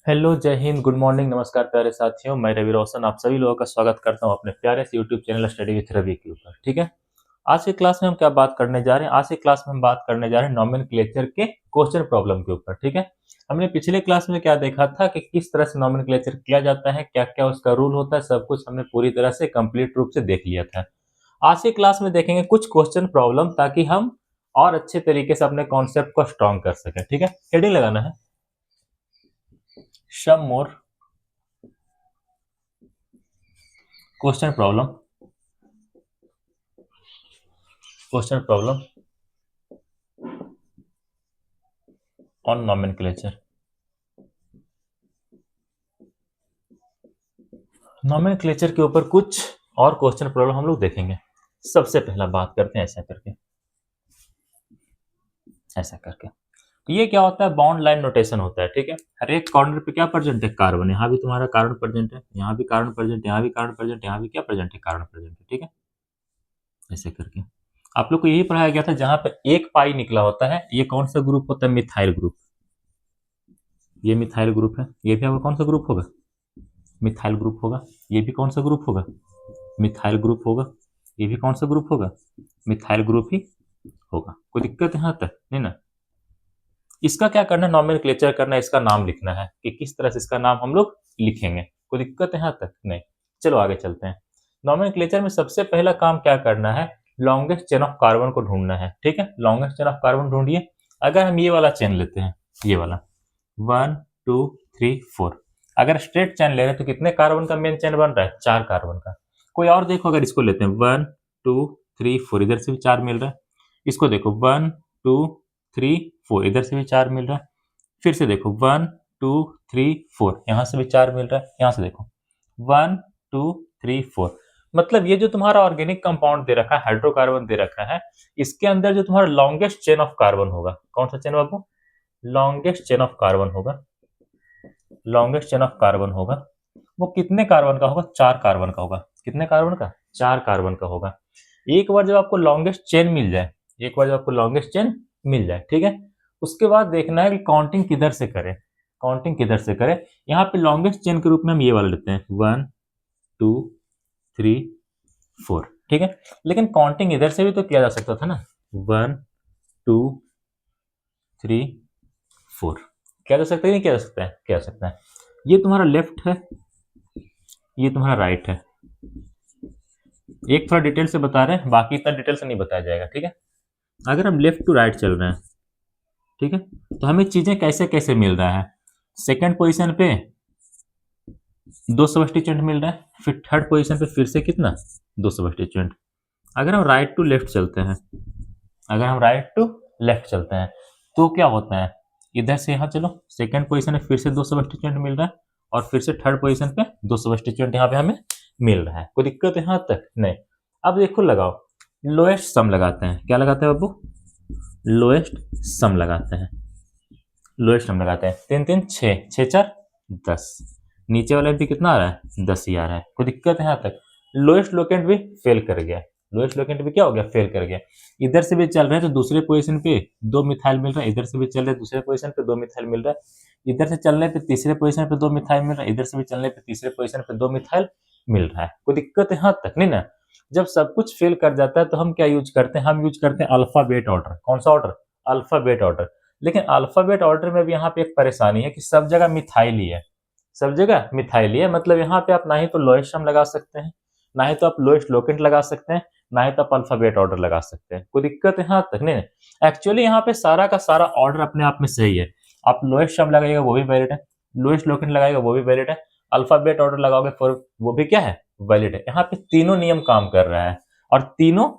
Hello, जय Hind, good morning, नमस्कार प्यारे साथियों। मैं रवि रोशन आप सभी लोगों का स्वागत करता हूं अपने प्यारे से YouTube channel study with Ravi के ऊपर। ठीक है, आज की क्लास में हम क्या बात करने जा रहे हैं? आज की क्लास में हम बात करने जा रहे हैं नॉमेनक्लेचर के क्वेश्चन प्रॉब्लम के ऊपर। ठीक है, हमने पिछले क्लास में क्या देखा था कि किस तरह से नॉमेनक्लेचर किया जाता है, क्या क्या उसका रूल होता है, सब कुछ हमने पूरी तरह से कंप्लीट रूप से देख लिया था। आज की क्लास में देखेंगे कुछ क्वेश्चन प्रॉब्लम, ताकि हम और अच्छे तरीके से अपने कॉन्सेप्ट को स्ट्रॉन्ग कर सकें। ठीक है, हेडिंग लगाना है some more question problem on nomenclature. Nomenclature के ऊपर कुछ और क्वेश्चन प्रॉब्लम हम लोग देखेंगे। सबसे पहला बात करते हैं ऐसा करके ये क्या होता है? बाउंड लाइन नोटेशन होता है। ठीक है, हर एक कॉर्नर पे क्या प्रेजेंट है? कार्बन। यहाँ भी तुम्हारा कार्बन प्रेजेंट है, यहाँ भी कार्बन प्रेजेंट, यहाँ भी कार्बन प्रेजेंट, यहाँ भी क्या प्रेजेंट है? कार्बन प्रेजेंट है। ठीक है, ऐसे करके आप लोग को यही पढ़ाया गया था। जहां पे एक पाई निकला होता है, ये कौन सा ग्रुप होता है? Methyl group. ये मिथाइल ग्रुप है। ये भी आपका कौन सा ग्रुप होगा? मिथाइल ग्रुप होगा। ये भी कौन सा ग्रुप होगा? मिथाइल ग्रुप होगा। ये भी कौन सा ग्रुप होगा? मिथाइल ग्रुप ही होगा। कोई दिक्कत यहाँ तक नहीं ना? इसका क्या करना है? नॉमेनक्लेचर करना है, इसका नाम लिखना है कि किस तरह से इसका नाम हम लोग लिखेंगे। कोई दिक्कत यहाँ तक नहीं? चलो आगे चलते हैं। नॉमेनक्लेचर में सबसे पहला काम क्या करना है? लॉन्गेस्ट चेन ऑफ कार्बन को ढूंढना है। ठीक है, लॉन्गेस्ट चेन ऑफ कार्बन ढूंढिए। अगर हम ये वाला चेन लेते हैं, ये वाला 1 2 3 4, अगर स्ट्रेट चेन ले रहे हैं तो कितने कार्बन का मेन चेन बन रहा है? 4 कार्बन का। कोई और देखो, अगर इसको लेते हैं 1 2 3 4, इधर से भी 4 मिल रहा है। इसको देखो 1 2 3 4, इधर से भी 4 मिल रहा है। फिर से देखो 1 2 3 4, यहां से भी 4 मिल रहा है। यहां से देखो 1 2 3 4। मतलब ये जो तुम्हारा ऑर्गेनिक कंपाउंड दे रखा है, हाइड्रोकार्बन दे रखा है, इसके अंदर जो तुम्हारा लॉन्गेस्ट चेन ऑफ कार्बन होगा, कौन सा chain Babu? Longest chain of carbon होगा। लॉन्गेस्ट चेन ऑफ कार्बन होगा, वो कितने कार्बन का होगा? 4 कार्बन का होगा। कितने कार्बन का? 4 कार्बन का होगा। एक बार जब आपको लॉन्गेस्ट चेन मिल जाए, ठीक है, उसके बाद देखना है कि काउंटिंग किधर से करें। यहाँ पे लॉन्गेस्ट चेन के रूप में हम ये वाला लेते हैं 1 2 3 4। ठीक है, लेकिन काउंटिंग इधर से भी तो किया जा सकता था ना। 1 2 3 4 किया जा सकता है, नहीं किया जा सकता है? किया जा सकता है। ये तुम्हारा लेफ्ट है, ये तुम्हारा राइट है। एक थोड़ा डिटेल से बता रहे हैं, बाकी इतना डिटेल से नहीं बताया जाएगा। ठीक है, अगर हम लेफ्ट टू राइट चल रहे हैं, ठीक है, तो हमें चीजें कैसे कैसे मिल रहा है? सेकंड पोजीशन पे 2 सब्स्टिट्यूएंट मिल रहा है, फिर थर्ड पोजीशन पे फिर से कितना? 2 सब्स्टिट्यूएंट। अगर हम राइट टू लेफ्ट चलते हैं, तो क्या होता है? इधर से यहाँ चलो, सेकंड पोजीशन में फिर से 2 सब्स्टिट्यूएंट मिल रहा है, और फिर से थर्ड पोजीशन पे 2 सब्स्टिट्यूएंट यहाँ पे हमें मिल रहा है। कोई दिक्कत यहाँ तक नहीं? अब देखो, लगाओ, लोएस्ट सम लगाते हैं। क्या लगाते हैं बाबू? लोएस्ट सम लगाते हैं। 3 3 6, 6 4 10। नीचे वाले भी कितना आ रहा है? 10 ही आ रहा है। कोई दिक्कत है यहाँ तक? लोएस्ट लोकेंट भी फेल कर गया। लोएस्ट लोकेंट भी क्या हो गया? फेल कर गया। इधर से भी चल रहे हैं तो दूसरे पोजीशन पे 2 मिथाइल मिल रहा है, इधर से भी चल रहे हैं दूसरे पोजीशन पे 2 मिथाइल मिल रहा है, इधर से चलने पे तीसरे पोजीशन पे 2 मिथाइल मिल रहा है, इधर से भी चलने पे तीसरे पोजीशन पे 2 मिथाइल मिल रहा है। कोई दिक्कत है यहाँ तक? नहीं ना? जब सब कुछ फेल कर जाता है तो हम क्या यूज करते हैं? हम यूज करते हैं अल्फाबेट ऑर्डर। कौन सा ऑर्डर? Alphabet order. लेकिन अल्फाबेट ऑर्डर में भी यहाँ पे एक परेशानी है कि सब जगह मिथाइल ही है। मतलब यहाँ पे आप ना ही तो लोएस्ट सम लगा सकते हैं, ना ही तो आप लोएस्ट लोकेंट लगा सकते हैं, ना ही तो आप अल्फाबेट ऑर्डर लगा सकते हैं। कोई दिक्कत है यहाँ तक? नहीं। एक्चुअली यहाँ पे सारा का सारा ऑर्डर अपने आप में सही है। आप लोएस्ट सम लगाइएगा वो भी वैलिड है, लोएस्ट लोकेंट लगाएगा वो भी वैलिड है, अल्फाबेट ऑर्डर लगाओगे फॉर वो भी क्या है? वैलिड है। यहाँ पे तीनों नियम काम कर रहा है, और तीनों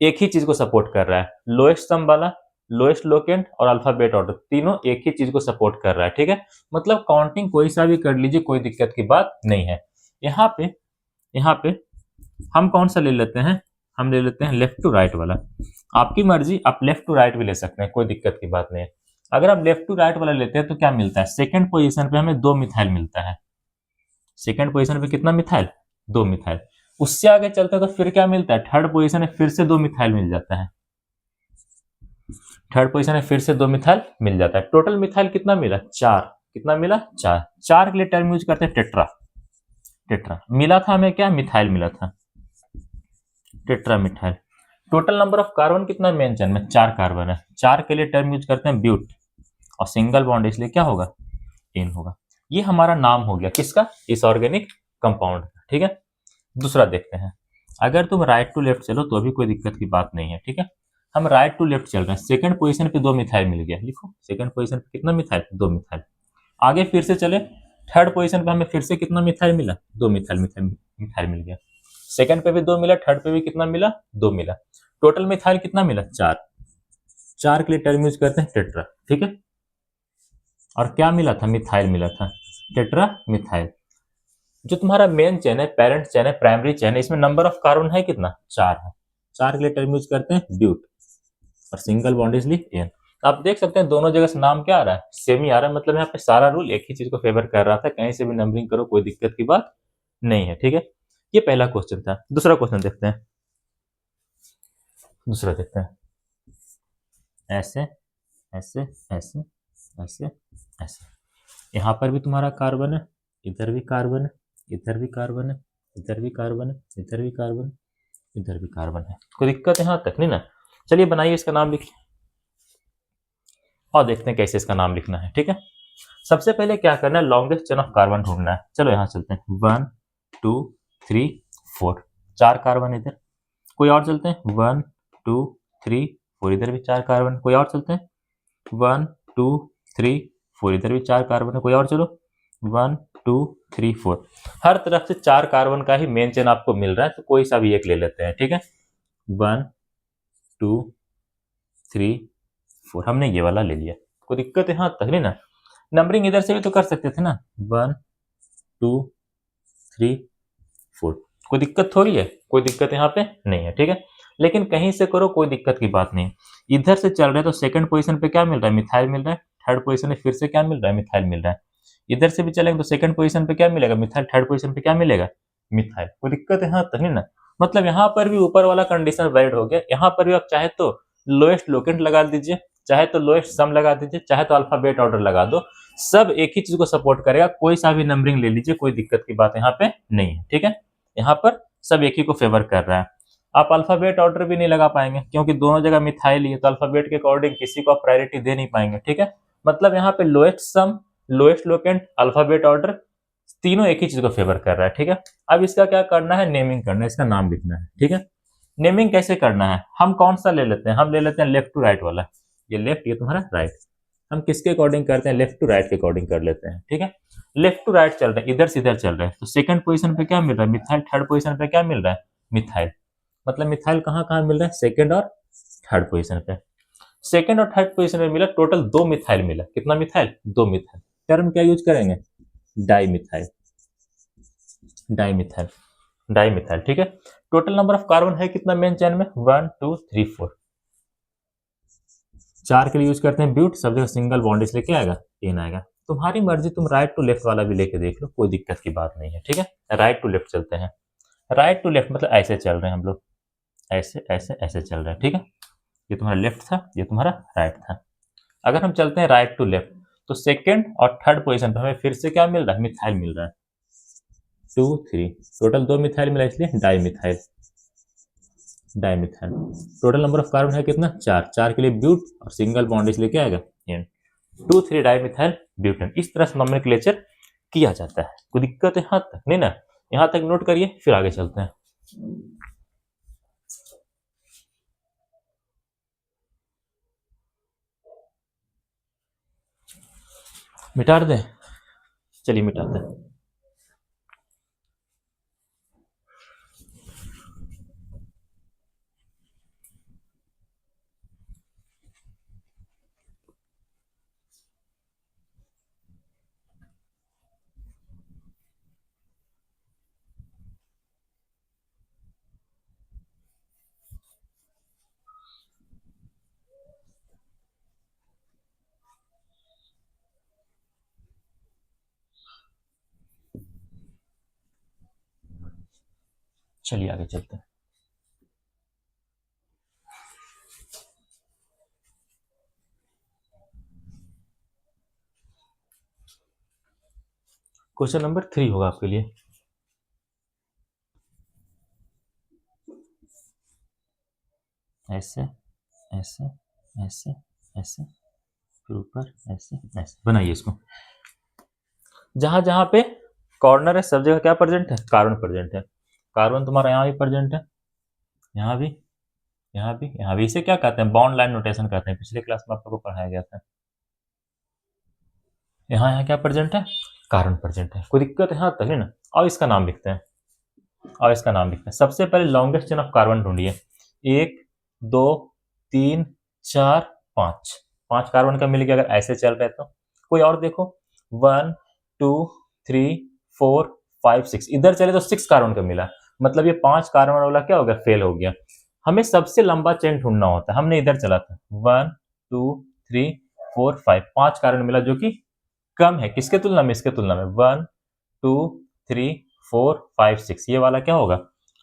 एक ही चीज को सपोर्ट कर रहा है। लोएस्ट सम वाला, लोएस्ट लोकेंट और अल्फाबेट ऑर्डर, तीनों एक ही चीज को सपोर्ट कर रहा है। ठीक है, मतलब काउंटिंग कोई सा भी कर लीजिए, कोई दिक्कत की बात नहीं है। यहाँ पे हम कौन सा ले लेते हैं? हम ले लेते हैं लेफ्ट टू राइट वाला। आपकी मर्जी, आप लेफ्ट टू राइट भी ले सकते हैं, कोई दिक्कत की बात नहीं है। अगर आप लेफ्ट टू राइट वाला लेते हैं तो क्या मिलता है? सेकंड पोजीशन पे हमें 2 मिथाइल मिलता है। सेकंड पोजीशन पे कितना मिथाइल? 2 मिथाइल। उससे आगे चलते हैं तो फिर क्या मिलता है? थर्ड पोजीशन में फिर से 2 मिथाइल मिल जाता है। थर्ड पोजीशन में फिर से 2 मिथाइल मिल जाता है। टोटल मिथाइल कितना मिला? 4। कितना मिला, 4। 4 के लिए टर्म यूज करते हैं टेट्रा। टेट्रा मिला था हमें क्या, मिथाइल मिला था, tetra methyl. Total number of carbon कितना मेन चेन में, 4 कार्बन है। 4 के लिए टर्म यूज करते हैं ब्यूट, और सिंगल बॉन्ड इसलिए क्या होगा, एन होगा। ये हमारा नाम हो गया किसका, इस ऑर्गेनिक कंपाउंड का। ठीक है, दूसरा देखते हैं। अगर तुम राइट टू लेफ्ट चलो तो अभी कोई दिक्कत की बात नहीं है। ठीक है, हम राइट टू लेफ्ट चल रहे हैं, सेकंड पोजीशन पे 2 मिथाइल मिल गया, लिखो सेकंड पोजीशन पे कितना मिथाइल, 2 मिथाइल। आगे फिर से चले, थर्ड पोजीशन पे हमें फिर से कितना मिथाइल मिला, 2 मिथाइल, मिथाइल मिल गया। सेकंड पे भी 2 मिला, थर्ड पे भी कितना मिला, 2 मिला। टोटल मिथाइल कितना मिला, 4। 4 के लिए टर्म यूज करते हैं टेट्रा। ठीक है, और क्या मिला था, मिथाइल मिला था, टेट्रा मिथाइल। जो तुम्हारा मेन चेन है, पेरेंट चेन है, प्राइमरी चेन है, इसमें नंबर ऑफ कार्बन है कितना, 4 है। 4 के लिए टर्म यूज करते हैं ब्यूट, और सिंगल बॉन्ड इसलिए एन। आप देख सकते हैं दोनों जगह से नाम क्या आ रहा है, सेम ही आ रहा है। मतलब यहाँ पे सारा रूल एक ही चीज को फेवर कर रहा था, कहीं से भी नंबरिंग करो कोई दिक्कत की बात नहीं है। ठीक है, ये पहला क्वेश्चन था। दूसरा क्वेश्चन देखते हैं, दूसरा देखते हैं। ऐसे ऐसे ऐसे ऐसे ऐसे, यहाँ पर भी तुम्हारा कार्बन है, इधर भी कार्बन है, इधर भी कार्बन है, इधर भी कार्बन है, इधर भी कार्बन, इधर भी कार्बन है। कोई दिक्कत है यहाँ तक नहीं ना। चलिए बनाइए, इसका नाम लिखिए और देखते हैं कैसे इसका नाम लिखना है। ठीक है, सबसे पहले क्या करना है, लॉन्गेस्ट चेन ऑफ कार्बन ढूंढना है। चलो यहाँ चलते हैं, 1 2 3 4, 4 कार्बन इधर। कोई और चलते हैं, 1 2 3 4, इधर भी 4 कार्बन। कोई और चलते हैं, 1 2 3 4, इधर भी 4 कार्बन है। कोई और चलो, 1 2 3 4। हर तरफ से 4 कार्बन का ही मेन चेन आपको मिल रहा है, तो कोई सा भी एक ले लेते हैं। ठीक है, 1 2 3 4, हमने ये वाला ले लिया। कोई दिक्कत है यहाँ तक नहीं ना। नंबरिंग इधर से भी तो कर सकते थे ना, 1 2 3 4, कोई दिक्कत थोड़ी है, कोई दिक्कत यहाँ पे नहीं है। ठीक है, लेकिन कहीं से करो कोई दिक्कत की बात नहीं। इधर से चल रहे हैं तो सेकंड पोजीशन पे क्या मिल रहा है, मिथाइल मिल रहा है। थर्ड पोजीशन में फिर से क्या मिल रहा है, मिथाइल मिल रहा है। इधर से भी चलेंगे तो सेकंड पोजीशन पे क्या मिलेगा, मिथाइल। थर्ड पोजीशन पे क्या मिलेगा, मिथाइल। कोई दिक्कत है यहाँ तक नहीं ना। मतलब यहाँ पर भी ऊपर वाला कंडीशन वैलिड हो गया। यहाँ पर भी आप चाहे तो लोएस्ट लोकेंट लगा दीजिए, चाहे तो लोएस्ट सम लगा दीजिए, चाहे तो अल्फाबेट ऑर्डर लगा दो, सब एक ही चीज को सपोर्ट करेगा। कोई सा भी नंबरिंग ले लीजिए, कोई दिक्कत की बात यहाँ पे नहीं है। ठीक है, यहाँ पर सब एक ही को फेवर कर रहा है। आप अल्फाबेट ऑर्डर भी नहीं लगा पाएंगे, क्योंकि दोनों जगह मिथाइल ही है, तो अल्फाबेट के अकॉर्डिंग किसी को आप प्रायोरिटी दे नहीं पाएंगे। ठीक है, मतलब यहाँ पे लोएस्ट सम, लोएस्ट लोकेंट, अल्फाबेट ऑर्डर, तीनों एक ही चीज को फेवर कर रहा है। ठीक है, अब इसका क्या करना है, नेमिंग करना है, इसका नाम लिखना है। ठीक है, नेमिंग कैसे करना है, हम कौन सा ले लेते हैं, हम ले लेते हैं लेफ्ट टू राइट वाला। ये लेफ्ट, ये तुम्हारा राइट। हम किसके अकॉर्डिंग करते हैं, लेफ्ट टू राइट के अकॉर्डिंग कर लेते हैं। ठीक है, लेफ्ट टू राइट चल रहे हैं, इधर से इधर चल रहे हैं, तो सेकंड पोजीशन पे क्या मिल रहा है, मिथाइल। थर्ड पोजीशन पे क्या मिल रहा है, मिथाइल। मतलब मिथाइल कहाँ कहाँ मिल रहा है, सेकंड और थर्ड पोजीशन पे। सेकंड और थर्ड पोजीशन में मिला, टोटल 2 मिथाइल मिला। कितना मिथाइल, 2 मिथाइल। टर्म क्या यूज करेंगे, di methyl, di methyl, di methyl. ठीक है, टोटल नंबर ऑफ कार्बन है कितना मेन चेन में, 1 2 3 4। 4 के लिए यूज करते हैं ब्यूट, सब जगह सिंगल बॉन्ड, इसलिए क्या आएगा, एन आएगा। तुम्हारी मर्जी, तुम राइट टू लेफ्ट वाला भी लेके देख लो, कोई दिक्कत की बात नहीं है। ठीक है, राइट टू लेफ्ट चलते हैं। राइट टू लेफ्ट मतलब ऐसे चल रहे हैं हम लोग, ऐसे ऐसे ऐसे चल रहे हैं। ठीक है, ये तुम्हारा लेफ्ट था, ये तुम्हारा राइट था। अगर हम चलते हैं राइट टू लेफ्ट, तो सेकंड और थर्ड पोजीशन पे हमें फिर से क्या मिल रहा है, मिथाइल मिल रहा है, 2 3। टोटल 2 मिथाइल मिला, इसलिए di methyl, di methyl. Total number of carbon है कितना, 4। 4 के लिए ब्यूट, और सिंगल बॉन्ड, इसलिए क्या आएगा, एन। 2 3 di methyl butane. इस तरह से नोमेनक्लेचर किया जाता है। कोई दिक्कत है यहाँ तक नहीं ना, यहाँ तक नोट करिए, फिर आगे चलते हैं। मिटा दें, चलिए मिटाते हैं। चलिए आगे चलते हैं। क्वेश्चन नंबर 3 होगा आपके लिए। ऐसे ऐसे ऐसे ऐसे फिर ऊपर ऐसे ऐसे बनाइए इसको। जहां जहां पे कॉर्नर है सब जगह क्या प्रेजेंट है, कार्बन प्रेजेंट है। कार्बन तुम्हारा यहाँ भी प्रेजेंट है, यहाँ भी, यहाँ भी, यहाँ भी। इसे क्या कहते हैं, बॉन्ड लाइन नोटेशन कहते हैं, पिछले क्लास में आप लोगों को पढ़ाया गया था। यहाँ यहाँ क्या प्रेजेंट है, कार्बन प्रेजेंट है। कोई दिक्कत है यहाँ तक है ना। और इसका नाम लिखते हैं, और इसका नाम लिखते हैं। सबसे पहले लॉन्गेस्ट चेन ऑफ कार्बन ढूंढिए। 1 2 3 4 5, 5 कार्बन का मिल गया। अगर ऐसे चल रहे तो कोई और देखो, 1 2 3 4 5 6, इधर चले तो 6 कार्बन का मिला, मतलब ये 5 कार्बन वाला क्या हो गया, फेल हो गया। हमें सबसे लंबा चेन ढूंढना होता है, हमने इधर चला था 1 2 3 4 5, 5 कार्बन मिला जो कि कम है किसके तुलना में, इसके तुलना में। 1 2 3 4 5 6, ये वाला क्या होगा,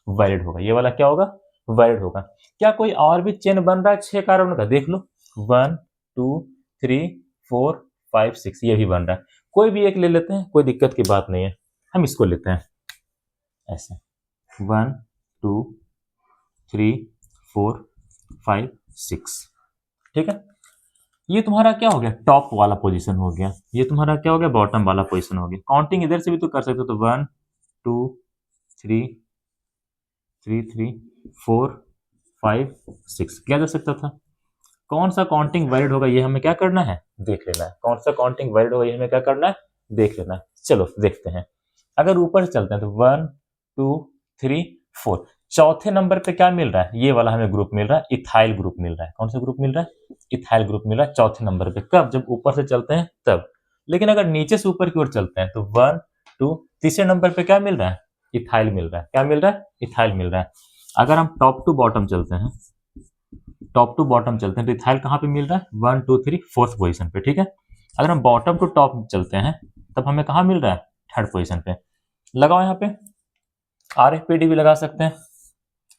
वैलिड होगा। ये वाला क्या होगा, वैलिड होगा। क्या कोई और भी चेन बन रहा है 6 कार्बन का, देख लो। 1 2 3 4 5 6, ये भी बन रहा है। कोई भी एक ले लेते हैं, कोई दिक्कत की बात नहीं है। हम इसको लेते हैं ऐसे 1 2 3 4 5 6, ठीक है। ये तुम्हारा क्या हो गया, टॉप वाला पोजीशन हो गया। ये तुम्हारा क्या हो गया, बॉटम वाला पोजीशन हो गया। काउंटिंग इधर से भी तो कर सकते हो, तो 1 2 3 3 4 5 6 किया जा सकता था। कौन सा काउंटिंग वैलिड होगा ये हमें क्या करना है, देख लेना है। कौन सा काउंटिंग वैलिड होगा ये हमें क्या करना है, देख लेना है। चलो देखते हैं। अगर ऊपर से चलते हैं तो 1 2 3 4, चौथे नंबर पे क्या मिल रहा है, ये वाला हमें ग्रुप मिल रहा है, इथाइल ग्रुप मिल रहा है। कौन सा ग्रुप मिल रहा है, इथाइल ग्रुप मिल रहा है चौथे नंबर पे। कब, जब ऊपर से चलते हैं तब। लेकिन अगर नीचे से ऊपर की ओर चलते हैं तो 1 2, तीसरे नंबर पे क्या मिल रहा है, इथाइल मिल रहा है। क्या मिल रहा है, इथाइल मिल रहा है। अगर हम टॉप टू बॉटम चलते हैं, टॉप टू बॉटम चलते हैं तो इथाइल कहाँ पे मिल रहा है, 1 2 3 फोर्थ पोजीशन पे, ठीक है। अगर हम बॉटम टू टॉप चलते हैं तब हमें कहाँ मिल रहा है, थर्ड पोजीशन पे। लगाओ यहाँ पे, आर एफ पी डी भी लगा सकते हैं,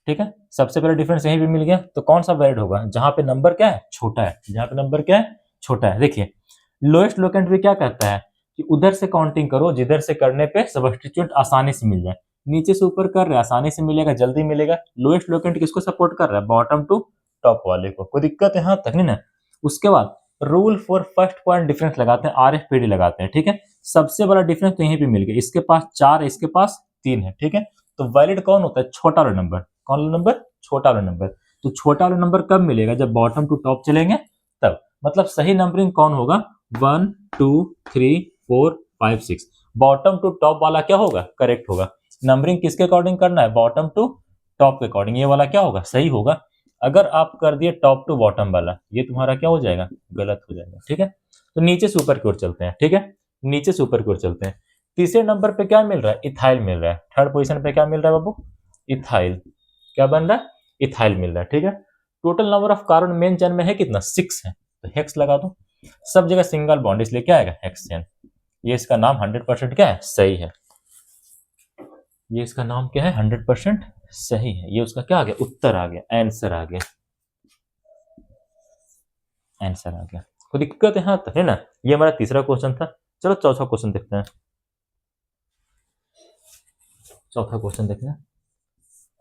ठीक है। सबसे पहले डिफरेंस यहीं भी मिल गया। तो कौन सा वैलिड होगा, जहां पे नंबर क्या है, छोटा है। जहां पे नंबर क्या है, छोटा है। देखिए लोएस्ट लोकेंट भी क्या कहता है कि उधर से काउंटिंग करो जिधर से करने पे सब्स्टिट्यूट आसानी से मिल जाए। नीचे से ऊपर कर रहे हैं, आसानी से मिलेगा, जल्दी मिलेगा। लोएस्ट लोकेंट किसको सपोर्ट कर रहा है, बॉटम टू टॉप वाले को। कोई दिक्कत है यहाँ तक नहीं ना। उसके बाद rule for first point difference लगाते हैं, आर एफ पी डी लगाते हैं, ठीक है। सबसे बड़ा डिफरेंस तो यहीं पे मिल गया, इसके पास 4 है, इसके पास 3 है, ठीक है। तो वैलिड कौन होता है, छोटा वाला नंबर। कौन वाला नंबर, छोटा वाला नंबर। तो छोटा वाला नंबर कब मिलेगा, जब बॉटम टू टॉप चलेंगे तब। मतलब सही नंबरिंग कौन होगा, 1 2 3 4 5 6, बॉटम टू टॉप वाला क्या होगा, करेक्ट होगा। नंबरिंग किसके अकॉर्डिंग करना है, बॉटम टू टॉप के अकॉर्डिंग। ये वाला क्या होगा, सही होगा। अगर आप कर दिए टॉप टू बॉटम वाला, ये तुम्हारा क्या हो जाएगा, गलत हो जाएगा, ठीक है। तो नीचे से ऊपर की ओर चलते हैं, ठीक है। नीचे से ऊपर की ओर चलते हैं। तीसरे नंबर पे क्या मिल रहा है, इथाइल मिल रहा है। थर्ड पोजीशन पे क्या मिल रहा है बाबू, इथाइल। क्या बन रहा है, इथाइल मिल रहा है, ठीक है। Total number of carbon main chain में है कितना, 6 है। तो हेक्स लगा दो, सब जगह सिंगल बॉन्ड, इसलिए क्या आएगा, हेक्स चेन। ये इसका नाम 100% क्या है, सही है। ये इसका नाम क्या है, 100% सही है। ये उसका क्या आ गया, उत्तर आ गया, आंसर आ गया, आंसर आ गया। कोई दिक्कत है यहाँ तक है ना। ये हमारा तीसरा क्वेश्चन था। चलो चौथा क्वेश्चन देखते हैं। चौथा क्वेश्चन देखते हैं,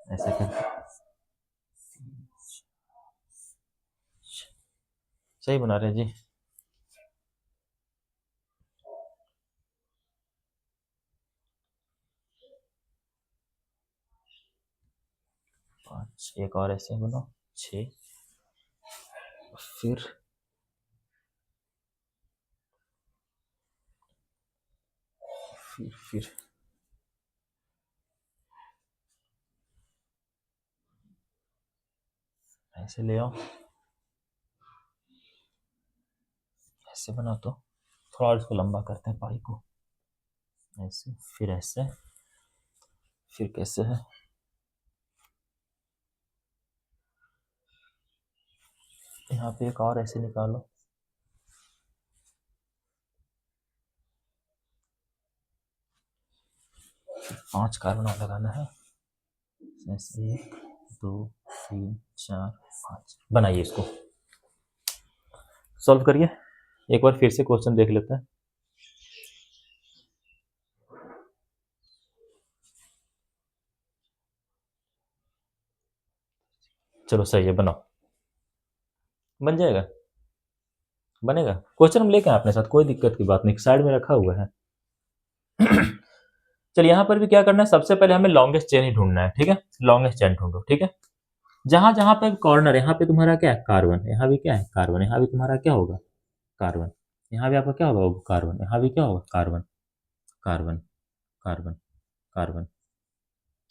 ऐसे करके सही बना रहे जी। पाँच, एक और ऐसे बनाओ, 6, फिर फिर ऐसे ले आओ, ऐसे बना। तो थोड़ा और इसको लंबा करते हैं पाई को, ऐसे, फिर ऐसे, फिर कैसे है, यहाँ पे एक और ऐसे निकालो। पांच कार्बन और लगाना है, ऐसे 1 2 3 4 5। बनाइए इसको, सॉल्व करिए। एक बार फिर से क्वेश्चन देख लेते हैं। चलो सही है, बनाओ, बन जाएगा, बनेगा। क्वेश्चन हम लेके आए अपने साथ, कोई दिक्कत की बात नहीं, साइड में रखा हुआ है। चलिए यहाँ पर भी क्या करना है, सबसे पहले हमें लॉन्गेस्ट चेन ही ढूंढना है, ठीक है। लॉन्गेस्ट चेन ढूंढो, ठीक है। जहां जहां पे कॉर्नर, यहाँ पे तुम्हारा क्या है, कार्बन, यहाँ भी क्या है, कार्बन, यहाँ भी तुम्हारा क्या होगा, कार्बन, यहाँ भी आपका क्या होगा, कार्बन, यहाँ भी क्या होगा, कार्बन, कार्बन, कार्बन, कार्बन,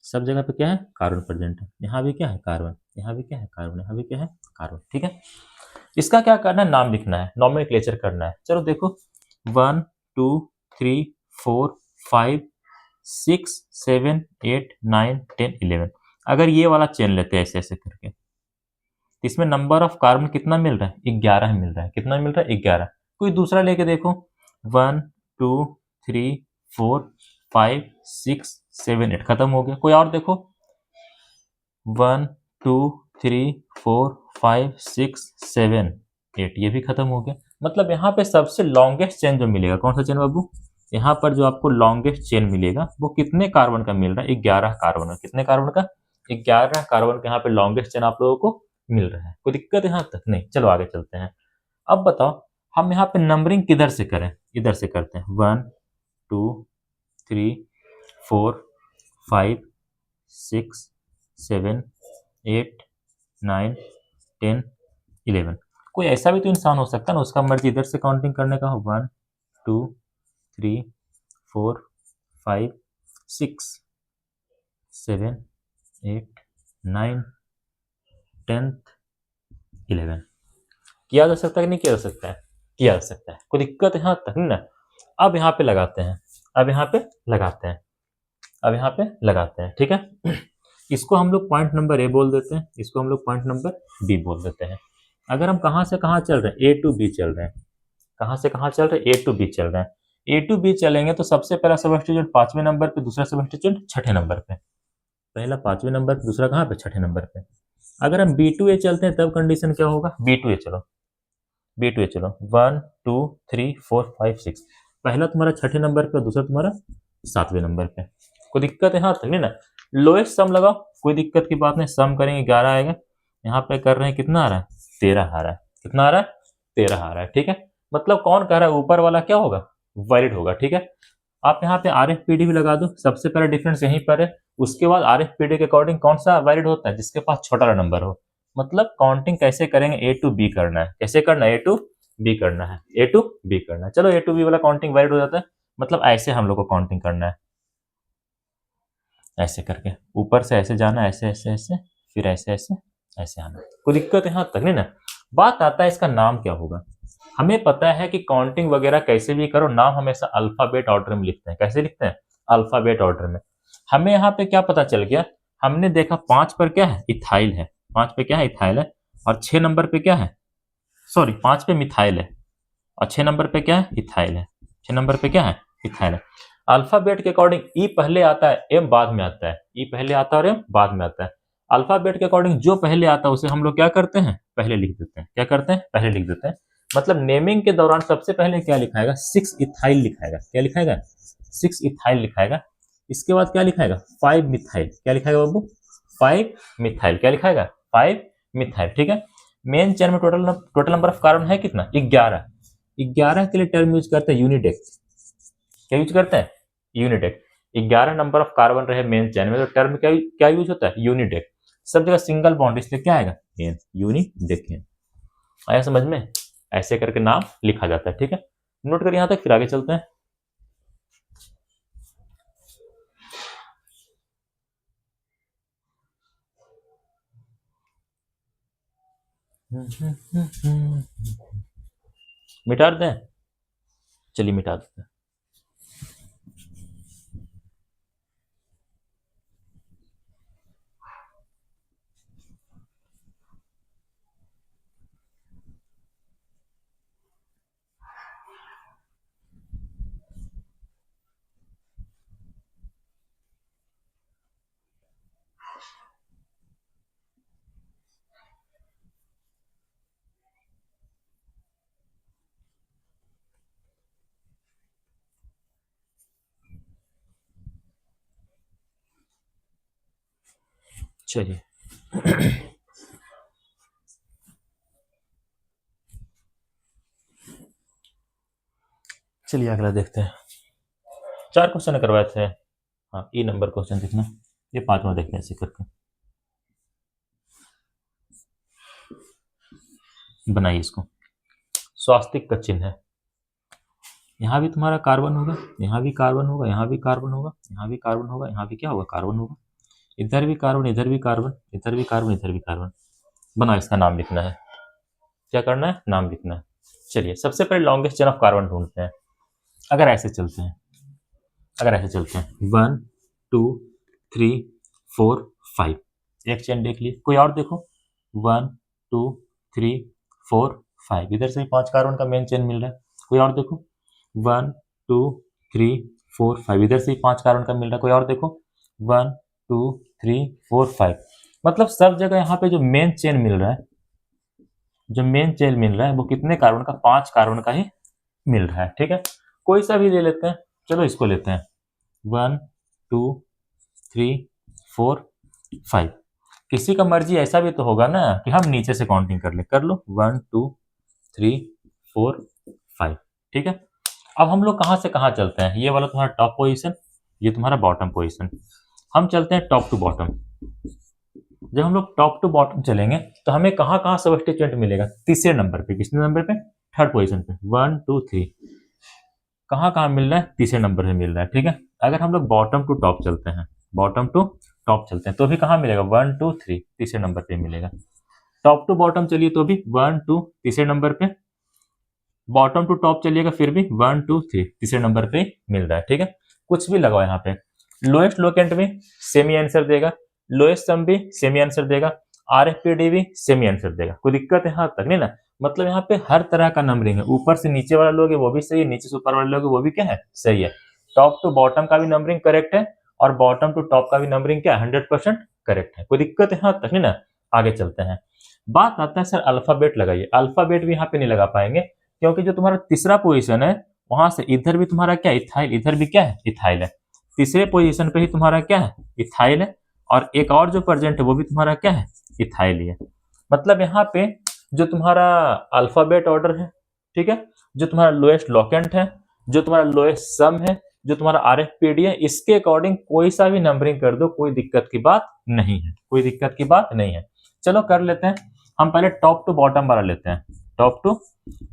सब जगह पे क्या है, कार्बन प्रेजेंट है। यहाँ भी क्या है, कार्बन, यहाँ भी क्या है, कार्बन, यहाँ भी क्या है, कार्बन, ठीक है। इसका क्या करना है, नाम लिखना है, नॉमेनक्लेचर करना है। चलो देखो, 1 2 3 4 5 6 7 8 9 10 11, अगर ये वाला चेन लेते हैं ऐसे ऐसे करके, तो इसमें नंबर ऑफ कार्बन कितना मिल रहा है, 11 मिल रहा है। कितना मिल रहा है, 11। कोई दूसरा लेके देखो, 1 2 3 4 5 6 7 8, खत्म हो गया। कोई और देखो, 1 2 3 4 5 6 7 8, ये भी खत्म हो गया। मतलब यहाँ पे सबसे लॉन्गेस्ट चेन जो मिलेगा, कौन सा चेन बाबू, यहाँ पर जो आपको लॉन्गेस्ट चेन मिलेगा वो कितने कार्बन का मिल रहा है, 11 कार्बन का। कितने कार्बन का, 11 कार्बन का यहाँ पे लॉन्गेस्ट चेन आप लोगों को मिल रहा है। कोई दिक्कत यहाँ तक नहीं, चलो आगे चलते हैं। अब बताओ हम यहाँ पे नंबरिंग किधर से करें, इधर से करते हैं। 1 2 3 4 5 6 7 8 9 10 11, कोई ऐसा भी तो इंसान हो सकता है ना, उसका मर्जी इधर से काउंटिंग करने का हो। 1 2 3 4 5 6 7 8 9 10 11, किया जा सकता है कि नहीं किया जा सकता है, किया जा सकता है। कोई दिक्कत यहाँ तक नहीं ना। अब यहाँ पे लगाते हैं, अब यहाँ पे लगाते हैं, अब यहाँ पे लगाते हैं, ठीक है। इसको हम लोग पॉइंट नंबर ए बोल देते हैं, इसको हम लोग पॉइंट नंबर बी बोल देते हैं। अगर हम कहाँ से कहाँ चल रहे हैं, ए टू बी चल रहे हैं, कहाँ से कहाँ चल रहे हैं, ए टू बी चल रहे हैं। ए टू बी चलेंगे तो सबसे पहला सबस्टिट्यूएंट 5वें नंबर पे, दूसरा सबस्टिट्यूएंट 6ठे नंबर पे। पहला 5वें नंबर पे, दूसरा कहाँ पे, 6ठे नंबर पे। अगर हम बी टू ए चलते हैं तब कंडीशन क्या होगा, बी टू ए चलो, बी टू ए चलो, 1 2 3 4 5 6, पहला तुम्हारा 6ठे नंबर पे, दूसरा तुम्हारा 7वें नंबर पे। कोई दिक्कत है यहाँ तक नहीं ना। लोएस्ट सम लगाओ, कोई दिक्कत की बात नहीं, सम करेंगे 11 आएगा। यहाँ पे कर रहे हैं, कितना आ रहा है, 13 आ रहा है। कितना आ रहा है, 13 आ रहा है, ठीक है। मतलब कौन कह रहा है, ऊपर वाला क्या होगा, वैलिड होगा, ठीक है। आप यहाँ पे आर एफ पी डी भी लगा दो, सबसे पहला डिफरेंस यहीं पर है। उसके बाद आर एफ पी डी के अकॉर्डिंग कौन सा वैलिड होता है, जिसके पास छोटा नंबर हो। मतलब काउंटिंग कैसे करेंगे, ए टू बी करना है, कैसे करना है, ए टू बी करना है, ए टू बी करना है। चलो ए टू बी वाला काउंटिंग वैलिड हो जाता है। मतलब ऐसे हम लोग को काउंटिंग करना है, ऐसे करके ऊपर से ऐसे जाना, ऐसे ऐसे ऐसे, फिर ऐसे ऐसे ऐसे आना। कोई दिक्कत यहाँ तक नहीं ना। बात आता है इसका नाम क्या होगा। हमें पता है कि काउंटिंग वगैरह कैसे भी करो, नाम हमेशा अल्फाबेट ऑर्डर में लिखते हैं। कैसे लिखते हैं, अल्फाबेट ऑर्डर में। हमें यहाँ पे क्या पता चल गया, हमने देखा 5 पर क्या है, इथाइल है, 5 पे क्या है, इथाइल है। और 6 नंबर पे क्या है, सॉरी 5 पे मिथाइल है, और 6 नंबर पे क्या है, इथाइल है। 6 नंबर पे क्या है, इथाइल है। अल्फाबेट के अकॉर्डिंग ई पहले आता है, एम बाद में आता है। ई पहले आता है और एम बाद में आता है। अल्फाबेट के अकॉर्डिंग जो पहले आता है उसे हम लोग क्या करते हैं, पहले लिख देते हैं। क्या करते हैं, पहले लिख देते हैं। मतलब नेमिंग के दौरान सबसे पहले क्या लिखाएगा, 6 इथाइल लिखाएगा। क्या लिखाएगा, 6 इथाइल लिखाएगा। इसके बाद क्या लिखाएगा, 5 मिथाइल। क्या लिखाएगा बाबू, 5 मिथाइल। क्या लिखाएगा, 5 मिथाइल, ठीक है। मेन चेन में total total number of carbon है कितना, 11। 11 के लिए टर्म यूज करते हैं यूनिडेक। क्या यूज करते हैं, यूनिडेक। 11 नंबर ऑफ कार्बन रहे मेन चेन में तो टर्म क्या क्या यूज होता है, यूनिडेक। सब जगह सिंगल बॉन्ड, इसलिए क्या आएगा, एन, यूनिडेक। आया समझ में, ऐसे करके नाम लिखा जाता है, ठीक है। नोट कर यहां तक, फिर आगे चलते हैं। मिटा दें, चलिए मिटा देते हैं। चलिए चलिए अगला देखते हैं। 4 क्वेश्चन करवाए थे। हाँ, ई नंबर क्वेश्चन देखना, ये 5वां देखते हैं ऐसे करके। बनाइए इसको, स्वास्तिक का चिन्ह है। यहाँ भी तुम्हारा कार्बन होगा, यहाँ भी कार्बन होगा, यहाँ भी कार्बन होगा, यहाँ भी कार्बन होगा, यहाँ भी क्या होगा, कार्बन होगा। इधर भी कार्बन, इधर भी कार्बन, इधर भी कार्बन, इधर भी कार्बन। बनाओ, इसका नाम लिखना है। क्या करना है, नाम लिखना है। चलिए सबसे पहले लॉन्गेस्ट चेन ऑफ कार्बन ढूंढते हैं। अगर ऐसे चलते हैं, 1 2 3 4 5, एक चेन देख ली। कोई और देखो, 1 2 3 4 5, इधर से भी 5 कार्बन का मेन चेन मिल रहा है। कोई और देखो, 1 2 3 4 5, इधर से भी 5 कार्बन का मिल रहा है। कोई और देखो, 1 2 3 4 5। मतलब सब जगह यहाँ पे जो मेन चेन मिल रहा है, जो मेन चेन मिल रहा है वो कितने कार्बन का, 5 कार्बन का ही मिल रहा है। ठीक है, कोई सा भी ले लेते हैं। चलो इसको लेते हैं, 1 2 3 4 5। किसी का मर्जी ऐसा भी तो होगा ना कि हम नीचे से काउंटिंग कर ले, कर लो, 1 2 3 4 5। ठीक है, अब हम लोग कहाँ से कहाँ चलते हैं। ये वाला तुम्हारा टॉप पोजीशन, ये तुम्हारा बॉटम पोजीशन। हम चलते हैं टॉप टू बॉटम। जब हम लोग टॉप टू बॉटम चलेंगे तो हमें कहाँ कहाँ सबस्टिट्यूएंट मिलेगा, तीसरे नंबर पे। किसने नंबर पे, थर्ड पोजीशन पे। 1 2 3 कहाँ कहाँ मिल रहा है, तीसरे नंबर पे मिल रहा है। ठीक है, अगर हम लोग बॉटम टू टॉप चलते हैं, बॉटम टू टॉप चलते हैं तो भी कहाँ मिलेगा, 1 2 3 तीसरे नंबर पे मिलेगा। टॉप टू बॉटम चलिए तो भी 1 2 तीसरे नंबर पे। बॉटम टू टॉप चलिएगा फिर भी 1 2 3 तीसरे नंबर पे मिल रहा है। ठीक है, कुछ भी लगाओ यहाँ पे। लोएस्ट लोकेंट भी सेमी आंसर देगा, लोएस्ट सम भी सेमी आंसर देगा, आरएफपीडी भी सेमी आंसर देगा। कोई दिक्कत है यहाँ तक नहीं ना। मतलब यहाँ पे हर तरह का नंबरिंग है, ऊपर से नीचे वाला लोगे वो भी सही है, नीचे से ऊपर वाले लोगे वो भी क्या है, सही है। टॉप टू बॉटम का भी नंबरिंग करेक्ट है और बॉटम टू टॉप का भी नंबरिंग क्या है, 100% करेक्ट है। कोई दिक्कत है यहाँ तक नहीं ना। आगे चलते हैं, बात आता है सर अल्फाबेट लगाइए। अल्फाबेट भी यहाँ पे नहीं लगा पाएंगे क्योंकि जो तुम्हारा तीसरा पोजीशन है वहां से इधर भी तुम्हारा क्या, इथाइल, इधर भी क्या है, इथाइल है। तीसरे पोजीशन पे ही तुम्हारा क्या है, इथाइल है। और एक और जो प्रेजेंट है वो भी तुम्हारा क्या है, इथाइल ही है। मतलब यहाँ पे जो तुम्हारा अल्फाबेट ऑर्डर है, ठीक है, जो तुम्हारा लोएस्ट लोकेंट है, जो तुम्हारा लोएस्ट सम है, जो तुम्हारा आरएफपीडी है, इसके अकॉर्डिंग कोई सा भी नंबरिंग कर दो, कोई दिक्कत की बात नहीं है, कोई दिक्कत की बात नहीं है। चलो कर लेते हैं। हम पहले टॉप टू बॉटम वाला लेते हैं, टॉप टू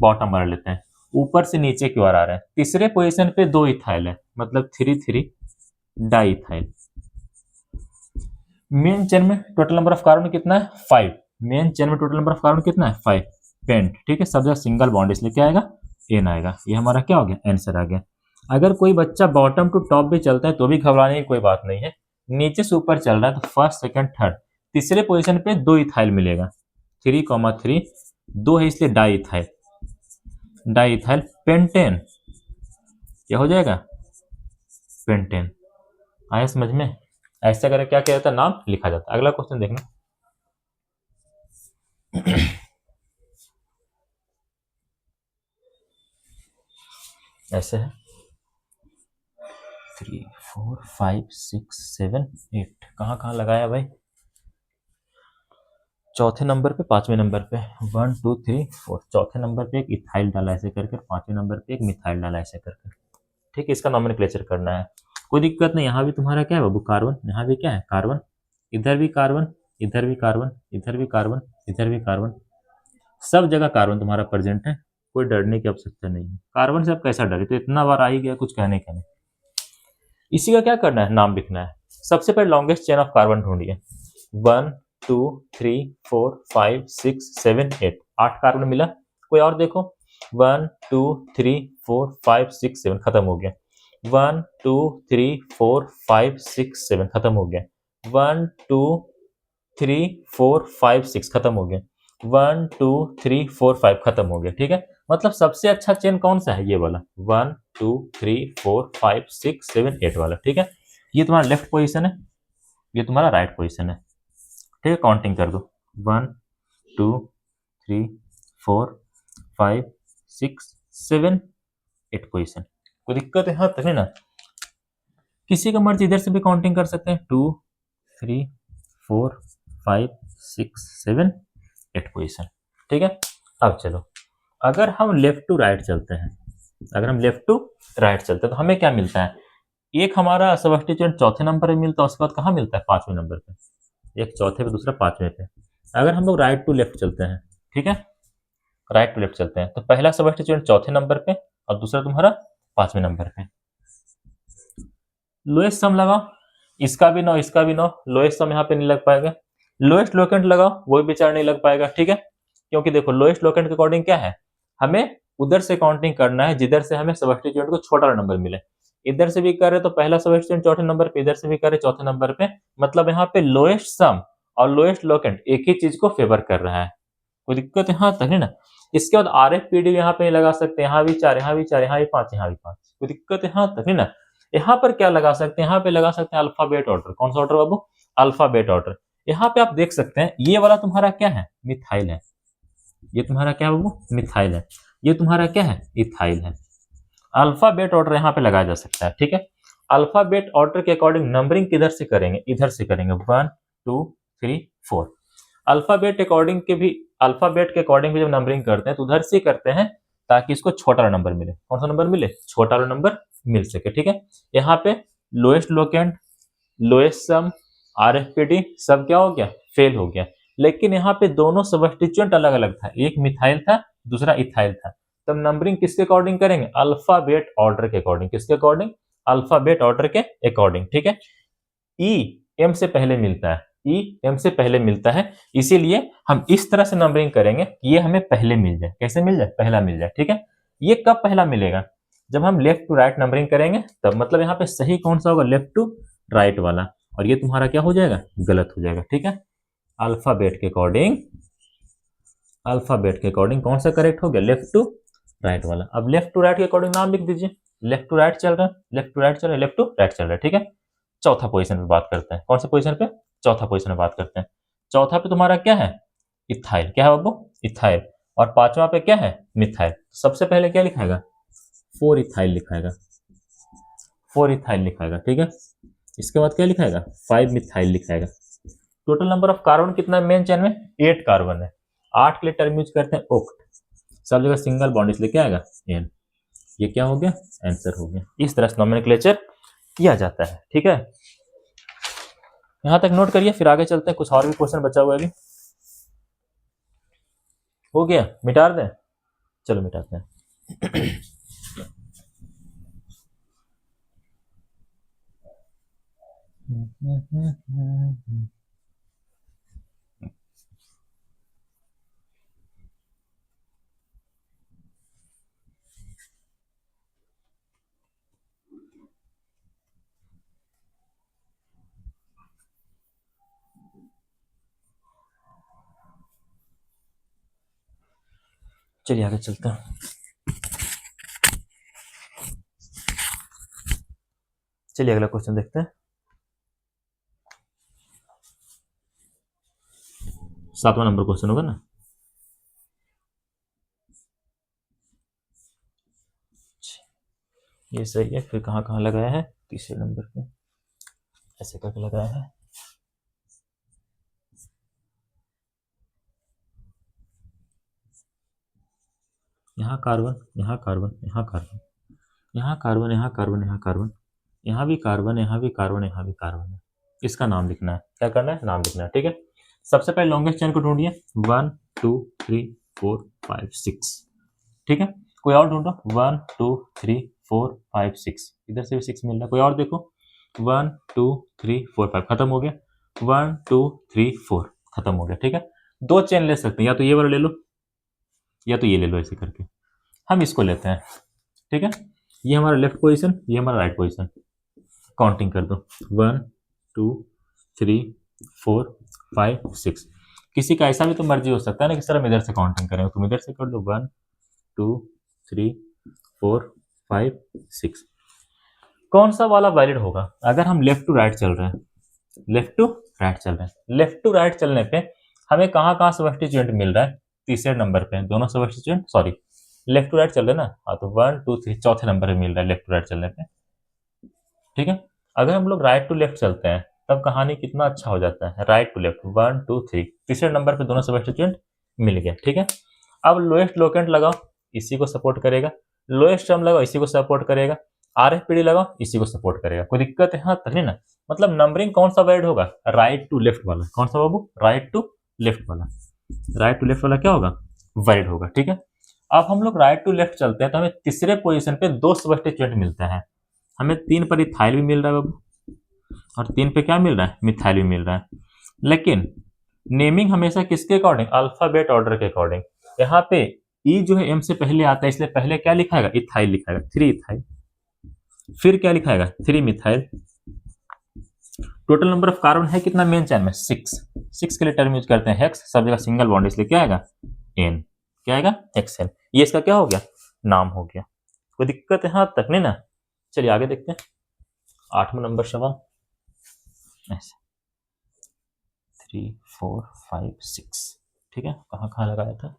बॉटम वाला लेते हैं। ऊपर से नीचे की ओर आ रहा है। तीसरे पोजीशन पे 2 इथाइल है, मतलब 3 3 डाई इथाइल। मेन चेन में टोटल नंबर ऑफ कार्बन कितना है, 5। मेन चेन में टोटल नंबर ऑफ कार्बन कितना है, 5। पेंट, ठीक है, सब जगह सिंगल बॉन्ड, इसलिए क्या आएगा, एन आएगा। ये हमारा क्या हो गया, आंसर आ गया। अगर कोई बच्चा बॉटम टू टॉप भी चलता है तो भी घबराने की कोई बात नहीं है। नीचे से ऊपर चल रहा है तो फर्स्ट सेकंड थर्ड, तीसरे पोजीशन पे 2 इथाइल मिलेगा, 3,3। 2 है इसलिए di ethyl, di ethyl pentane. क्या हो जाएगा, पेंटेन। आया समझ में। ऐसे अगर क्या किया जाता है, नाम लिखा जाता है। अगला क्वेश्चन देखना। ऐसे है 3 4 5 6 7 8, कहाँ कहाँ लगाया भाई, चौथे नंबर पे, पांचवें नंबर पे। 1 2 3 4, चौथे नंबर पे एक इथाइल डाला ऐसे करके, पांचवें नंबर पे एक मिथाइल डाला ऐसे करके। ठीक है, इसका नॉमेनक्लेचर करना है। कोई दिक्कत नहीं, यहाँ भी तुम्हारा क्या है बाबू, कार्बन, यहाँ भी क्या है, कार्बन, इधर भी कार्बन, इधर भी कार्बन, इधर भी कार्बन, इधर भी कार्बन, सब जगह कार्बन तुम्हारा प्रेजेंट है। कोई डरने की आवश्यकता नहीं है। कार्बन से अब कैसा डरे, तो इतना बार आ ही गया, कुछ कहने का नहीं। इसी का क्या करना है, नाम लिखना है। सबसे पहले लॉन्गेस्ट चेन ऑफ कार्बन ढूंढिए। 1 2 3 4 5 6 7 8, 8 कार्बन मिला। कोई और देखो, 1 2 3 4 5 6 7, खत्म हो गया। 1 2 3 4 5 6 7, खत्म हो गया। 1 2 3 4 5 6, खत्म हो गया। 1 2 3 4 5, खत्म हो गया। ठीक है, मतलब सबसे अच्छा चेन कौन सा है, ये वाला, 1 2 3 4 5 6 7 8 वाला। ठीक है, ये तुम्हारा लेफ्ट पोजीशन है, ये तुम्हारा राइट पोजीशन है। ठीक है, काउंटिंग कर दो, 1 2 3 4 5 6 7 8 पोजीशन। कोई दिक्कत है, हाँ तक है ना। किसी का मर्जी इधर से भी काउंटिंग कर सकते हैं, 2 3 4 5 6 7 8 पोजीशन। ठीक है, अब चलो, अगर हम लेफ्ट टू राइट चलते हैं, अगर हम लेफ्ट टू राइट चलते हैं तो हमें क्या मिलता है, एक हमारा सब्स्टिट्यूएंट चौथे नंबर पे मिलता है, उसके बाद कहाँ मिलता है, 5वें नंबर पे। एक चौथे पे, दूसरा 5वें पे। अगर हम लोग राइट टू लेफ्ट चलते हैं, ठीक है, राइट टू लेफ्ट चलते हैं, तो पहला सब्स्टिट्यूएंट चौथे नंबर पे और दूसरा तुम्हारा 5वें नंबर पे। लोएस्ट सम लगाओ, इसका भी 9, इसका भी 9, लोएस्ट सम यहाँ पे नहीं लग पाएगा। लोएस्ट लोकेंट लगाओ, वो भी बेचारा नहीं लग पाएगा, ठीक है, क्योंकि देखो लोएस्ट लोकेंट के अकॉर्डिंग क्या है, हमें उधर से काउंटिंग करना है जिधर से हमें सब्स्टिट्यूएंट को छोटा नंबर मिले। इधर से भी कर रहे तो पहला सब्स्टिट्यूएंट चौथे नंबर पे, इधर से भी कर रहे चौथे नंबर पे, मतलब यहाँ पे लोएस्ट सम और लोएस्ट लोकेंट एक ही चीज को फेवर कर रहा है। कोई दिक्कत यहाँ तक है ना। इसके बाद आर एफ पी डी यहाँ पे लगा सकते हैं, यहाँ भी 4, यहाँ भी 4, यहाँ भी 5, यहाँ भी 5। कोई दिक्कत यहाँ तक है ना। यहाँ पर क्या लगा सकते हैं, यहाँ पे लगा सकते हैं अल्फाबेट ऑर्डर। कौन सा ऑर्डर बाबू, अल्फाबेट ऑर्डर। यहाँ पे आप देख सकते हैं ये वाला तुम्हारा क्या है, मिथाइल है। ये तुम्हारा क्या है बाबू, मिथाइल है। ये तुम्हारा क्या है, इथाइल है। अल्फाबेट ऑर्डर यहाँ पे लगाया जा सकता है, ठीक है। अल्फाबेट ऑर्डर के अकॉर्डिंग नंबरिंग किधर से करेंगे, इधर से करेंगे, 1 2 3 4। अल्फाबेट अकॉर्डिंग के भी, अल्फाबेट के अकॉर्डिंग भी जब नंबरिंग करते हैं तो उधर से करते हैं ताकि इसको छोटा नंबर मिले। कौन सा नंबर मिले, छोटा नंबर मिल सके, ठीक है। यहाँ पे लोएस्ट लोकेंट, लोएस्ट सम, आरएफपीडी सब क्या हो गया, फेल हो गया। लेकिन यहाँ पे दोनों सब्स्टिट्यूएंट अलग अलग था, एक मिथाइल था, दूसरा इथाइल था। तब नंबरिंग किसके अकॉर्डिंग करेंगे, अल्फाबेट ऑर्डर के अकॉर्डिंग। किसके अकॉर्डिंग, अल्फाबेट ऑर्डर के अकॉर्डिंग, ठीक है। ई एम से पहले मिलता है, ई एम से पहले मिलता है, इसीलिए हम इस तरह से नंबरिंग करेंगे कि ये हमें पहले मिल जाए। कैसे मिल जाए, पहला मिल जाए, ठीक है। ये कब पहला मिलेगा, जब हम लेफ्ट टू राइट नंबरिंग करेंगे तब। मतलब यहाँ पे सही कौन सा होगा, लेफ्ट टू राइट वाला, और ये तुम्हारा क्या हो जाएगा, गलत हो जाएगा, ठीक है। अल्फाबेट के अकॉर्डिंग, अल्फाबेट के अकॉर्डिंग कौन सा करेक्ट हो गया, लेफ्ट टू राइट वाला। अब लेफ्ट टू राइट के अकॉर्डिंग नाम लिख दीजिए। लेफ्ट टू राइट चल रहा है, लेफ्ट टू राइट चल रहा है, लेफ्ट टू राइट चल रहा है, ठीक है। चौथा पोजीशन पे बात करते हैं, कौन सा पोजीशन पे, चौथा पोजीशन पे बात करते हैं। चौथा पे तुम्हारा क्या है, इथाइल। क्या है बाबू, इथाइल। और पांचवा पे क्या है, मिथाइल। सबसे पहले क्या लिखाएगा, 4 इथाइल लिखाएगा, 4 इथाइल लिखाएगा, ठीक है। इसके बाद क्या लिखाएगा, 5 मिथाइल लिखाएगा। टोटल नंबर ऑफ कार्बन कितना है मेन चेन में, 8 कार्बन है। 8 के लिए टर्म यूज करते हैं ओक्ट, सब जगह सिंगल बॉन्ड, इसलिए क्या आएगा, एन। ये क्या हो गया, आंसर हो गया। इस तरह से नोमेनक्लेचर किया जाता है, ठीक है। यहां तक नोट करिए, फिर आगे चलते हैं। कुछ और भी क्वेश्चन बचा हुआ है अभी, हो गया, मिटा दें, चलो मिटाते हैं। चलिए आगे चलते हैं। चलिए अगला क्वेश्चन देखते हैं। 7वां नंबर क्वेश्चन होगा ना। ये सही है, फिर कहाँ कहाँ लगाया है, तीसरे नंबर पे ऐसे करके लगाया है। यहाँ कार्बन, यहाँ कार्बन, यहाँ कार्बन, यहाँ कार्बन, यहाँ कार्बन, यहाँ कार्बन, यहाँ भी कार्बन, यहाँ भी कार्बन, यहाँ भी कार्बन है। इसका नाम लिखना है, क्या करना है, नाम लिखना है, ठीक है। सबसे पहले लॉन्गेस्ट चेन को ढूंढिए, 1 2 3 4 5 6, ठीक है। कोई और ढूंढो, 1 2 3 4 5 6, इधर से भी 6 मिल रहा है। कोई और देखो, 1 2 3 4 5, खत्म हो गया। 1 2 3 4 खत्म हो गया, ठीक है। दो चेन ले सकते हैं, या तो ये वाला ले लो या तो ये ले लो, ऐसे करके हम इसको लेते हैं, ठीक है। ये हमारा लेफ्ट पोजीशन, ये हमारा राइट पोजीशन। काउंटिंग कर दो, 1 2 3 4 5 6। किसी का ऐसा भी तो मर्जी हो सकता है ना, किस तरह हम इधर से काउंटिंग करें, तुम इधर से कर दो, 1 2 3 4 5 6। कौन सा वाला वैलिड होगा, अगर हम लेफ्ट टू राइट चल रहे हैं, लेफ्ट टू राइट चल रहे हैं। लेफ्ट टू राइट चलने पे हमें कहाँ कहाँ सब्स्टिट्यूएंट मिल रहा है, तीसरे नंबर पे दोनों substituent, sorry left to right चल रहे हैं ना, हाँ तो 1 2 3 चौथे नंबर पे मिल रहा है लेफ्ट टू राइट चलने पे, ठीक है। अगर हम लोग राइट टू लेफ्ट चलते हैं तब कहानी कितना अच्छा हो जाता है, राइट टू लेफ्ट 1 2 3, तीसरे नंबर पे दोनों सब्स्टिट्यूएंट मिल गया, ठीक है। अब लोएस्ट लोकेंट लगाओ, इसी को सपोर्ट करेगा। लोएस्ट टर्म लगाओ इसी को सपोर्ट करेगा, RFPD लगाओ इसी को सपोर्ट करेगा। कोई दिक्कत है यहाँ तक नहीं ना? मतलब नंबरिंग कौन सा वैलिड होगा? राइट टू लेफ्ट वाला। कौन सा बाबू? राइट टू लेफ्ट वाला। राइट टू लेफ्ट वाला क्या होगा? वैलिड होगा। ठीक है, अब हम लोग राइट टू लेफ्ट चलते हैं तो हमें तीसरे पोजीशन पे 2 सब्स्टिट्यूएंट मिलते हैं। हमें 3 पर इथाइल भी मिल रहा है बाबू, और 3 पे क्या मिल रहा है? मिथाइल भी मिल रहा है। लेकिन नेमिंग हमेशा किसके अकॉर्डिंग? अल्फाबेट ऑर्डर के अकॉर्डिंग। यहाँ पे ई जो है एम से पहले आता है, इसलिए पहले क्या लिखाएगा? Ethyl लिखाएगा, 3 ethyl. फिर क्या लिखाएगा? 3 methyl. Total number of carbon है कितना मेन चैन में? 6। 6 के लिए टर्म यूज करते हैं हेक्स, सब जगह सिंगल बॉन्ड, इसलिए क्या आएगा? एन। क्या आएगा? एक्सएन। ये इसका क्या हो गया? नाम हो गया। कोई दिक्कत है यहाँ तक नहीं ना? चलिए आगे देखते हैं 8वां नंबर सवाल। ऐसे 3 4 5 6। ठीक है, कहाँ कहाँ लगाया था?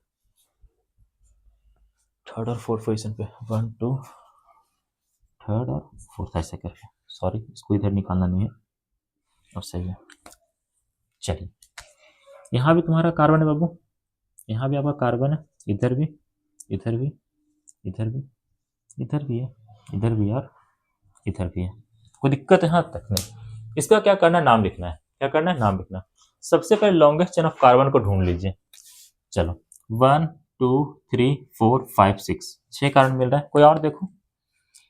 थर्ड और फोर्थ पोजिशन पे, 1 2 थर्ड और फोर्थ ऐसे करके। सॉरी, इसको इधर निकालना नहीं है, और सही है। चलिए, यहाँ भी तुम्हारा कार्बन है बाबू, यहाँ भी आपका कार्बन है, इधर भी, इधर भी, इधर भी, इधर भी है, इधर भी और इधर भी है। कोई दिक्कत है यहाँ तक नहीं? इसका क्या करना है? नाम लिखना है। क्या करना है? नाम लिखना। सबसे पहले लॉन्गेस्ट चेन ऑफ कार्बन को ढूंढ लीजिए। चलो 1 2 3 4 5 6, 6 कार्बन मिल रहा है। कोई और देखो,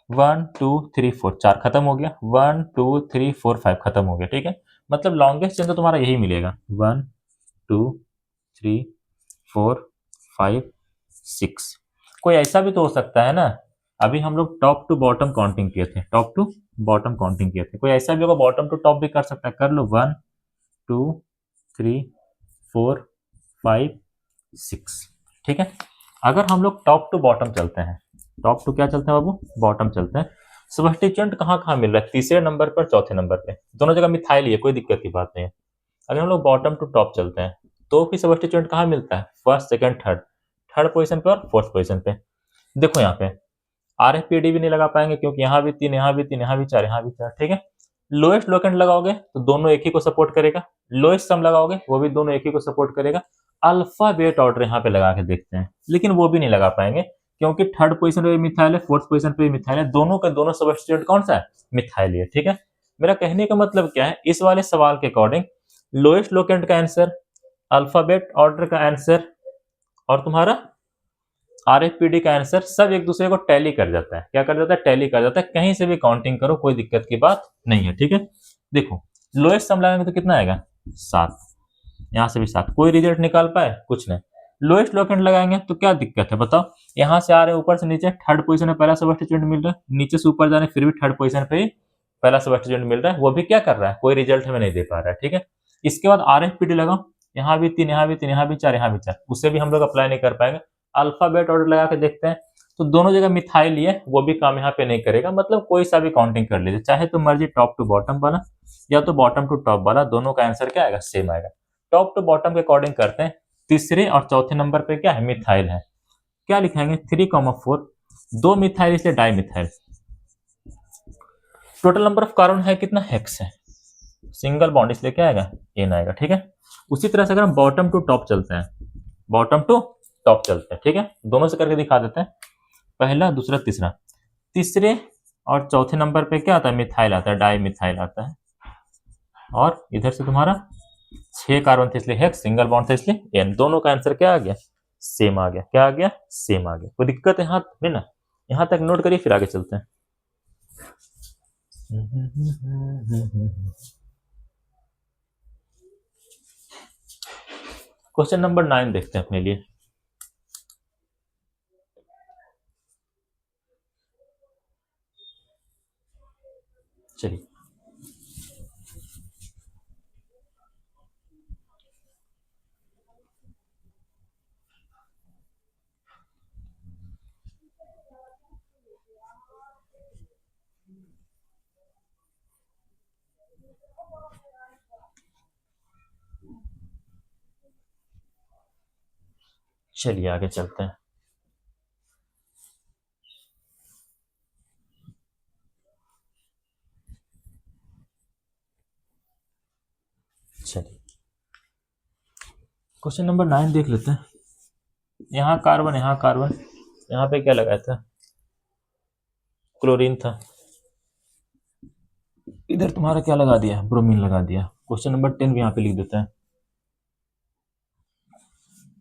1 2 3 4, 4 खत्म हो गया, 1 2 3 4 5 खत्म हो गया। ठीक है, मतलब लॉन्गेस्ट चेन तो तुम्हारा यही मिलेगा, 1 2 3 4 5 6। कोई ऐसा भी तो हो सकता है ना, अभी हम लोग टॉप टू बॉटम काउंटिंग किए थे, टॉप टू बॉटम काउंटिंग किए थे। कोई ऐसा भी होगा बॉटम टू टॉप भी कर सकता है। कर लो, 1 2 3 4 5 6। ठीक है, अगर हम लोग टॉप टू बॉटम चलते हैं, टॉप टू क्या चलते हैं बाबू? बॉटम चलते हैं। सब्स्टिट्यूएंट कहाँ कहाँ मिल रहा है? तीसरे नंबर पर, चौथे नंबर पे, दोनों जगह मिथाइल ही है, कोई दिक्कत की बात नहीं है। अगर हम लोग बॉटम टू टॉप चलते हैं तो फिर सब्स्टिट्यूएंट कहाँ मिलता है? First second third, third position पे और फोर्थ पोजीशन पे। देखो यहाँ पे RFPD भी नहीं लगा पाएंगे, क्योंकि यहाँ भी 3, यहाँ भी 3, यहाँ भी 4, यहाँ भी 4। ठीक है, लोएस्ट लोकेंट लगाओगे तो दोनों एक ही को सपोर्ट करेगा, लोएस्ट सम लगाओगे वो भी दोनों एक ही को सपोर्ट करेगा। अल्फाबेट ऑर्डर यहाँ पे लगा के देखते हैं, लेकिन वो भी नहीं लगा पाएंगे, क्योंकि थर्ड पोजीशन पे मिथाइल है, फोर्थ पोजीशन पे मिथाइल है, दोनों का दोनों सब्स्टिट्यूएंट कौन सा है? मिथाइल है। ठीक है, मेरा कहने का मतलब क्या है, इस वाले सवाल के अकॉर्डिंग लोएस्ट लोकेंट का आंसर, अल्फाबेट ऑर्डर का आंसर, और तुम्हारा RFPD का आंसर सब एक दूसरे को टैली कर जाता है। क्या कर जाता है? टैली कर जाता है। कहीं से भी काउंटिंग करो, कोई दिक्कत की बात नहीं है। ठीक है, देखो लोएस्ट सम लगाएंगे तो कितना आएगा? 7। यहाँ से भी 7। कोई रिजल्ट निकाल पाए? कुछ नहीं। लोएस्ट लोकेंट लगाएंगे तो क्या दिक्कत है बताओ? यहाँ से आ रहे ऊपर से नीचे, थर्ड पोजीशन में पहला सब्स्टिट्यूएंट मिल रहा है, नीचे से ऊपर जाने फिर भी थर्ड पोजीशन पे ही पहला सब्स्टिट्यूएंट मिल रहा है, वो भी क्या कर रहा है? कोई रिजल्ट हमें नहीं दे पा रहा है। ठीक है, इसके बाद RFPD लगाओ, यहाँ भी 3, यहाँ भी 3, यहाँ भी 4, यहाँ भी 4, उससे भी हम लोग अप्लाई नहीं कर पाएंगे। अल्फाबेट ऑर्डर लगा के देखते हैं तो दोनों जगह मिथाइल है, वो भी काम यहाँ पे नहीं करेगा। मतलब कोई सा भी काउंटिंग कर लीजिए, चाहे तो मर्जी टॉप टू बॉटम वाला या तो बॉटम टू टॉप वाला, दोनों का आंसर क्या आएगा? सेम आएगा। टॉप टू बॉटम के अकॉर्डिंग करते हैं, तीसरे और चौथे नंबर पे क्या है? मिथाइल है। क्या लिखेंगे? 3,4, 2 मिथाइल इसलिए di methyl. Total number of carbon है कितना? हेक्स है, सिंगल बॉन्ड इसलिए क्या आएगा? एन आएगा। ठीक है, उसी तरह से अगर हम बॉटम टू टॉप चलते हैं, बॉटम टू टॉप चलते हैं, ठीक है, दोनों से करके दिखा देते हैं, पहला दूसरा तीसरा। तीसरे और चौथे नंबर पे क्या आता है? मिथाइल आता है, डाई मिथाइल आता है। और इधर से तुम्हारा 6 कार्बन थे इसलिए हेक्स, सिंगल बॉन्ड थे इसलिए एन। दोनों का आंसर क्या आ गया? सेम आ गया। क्या आ गया? सेम आ गया। कोई दिक्कत है यहाँ नहीं ना? यहाँ तक नोट करिए, फिर आगे चलते हैं। क्वेश्चन नंबर 9 देखते हैं अपने लिए। चलिए, चलिए आगे चलते हैं। चलिए क्वेश्चन नंबर 9 देख लेते हैं। यहाँ कार्बन, यहाँ कार्बन, यहाँ पे क्या लगाया था? क्लोरीन था, इधर तुम्हारा क्या लगा दिया, ब्रोमीन लगा दिया। क्वेश्चन नंबर 10 भी यहाँ पे लिख देते हैं।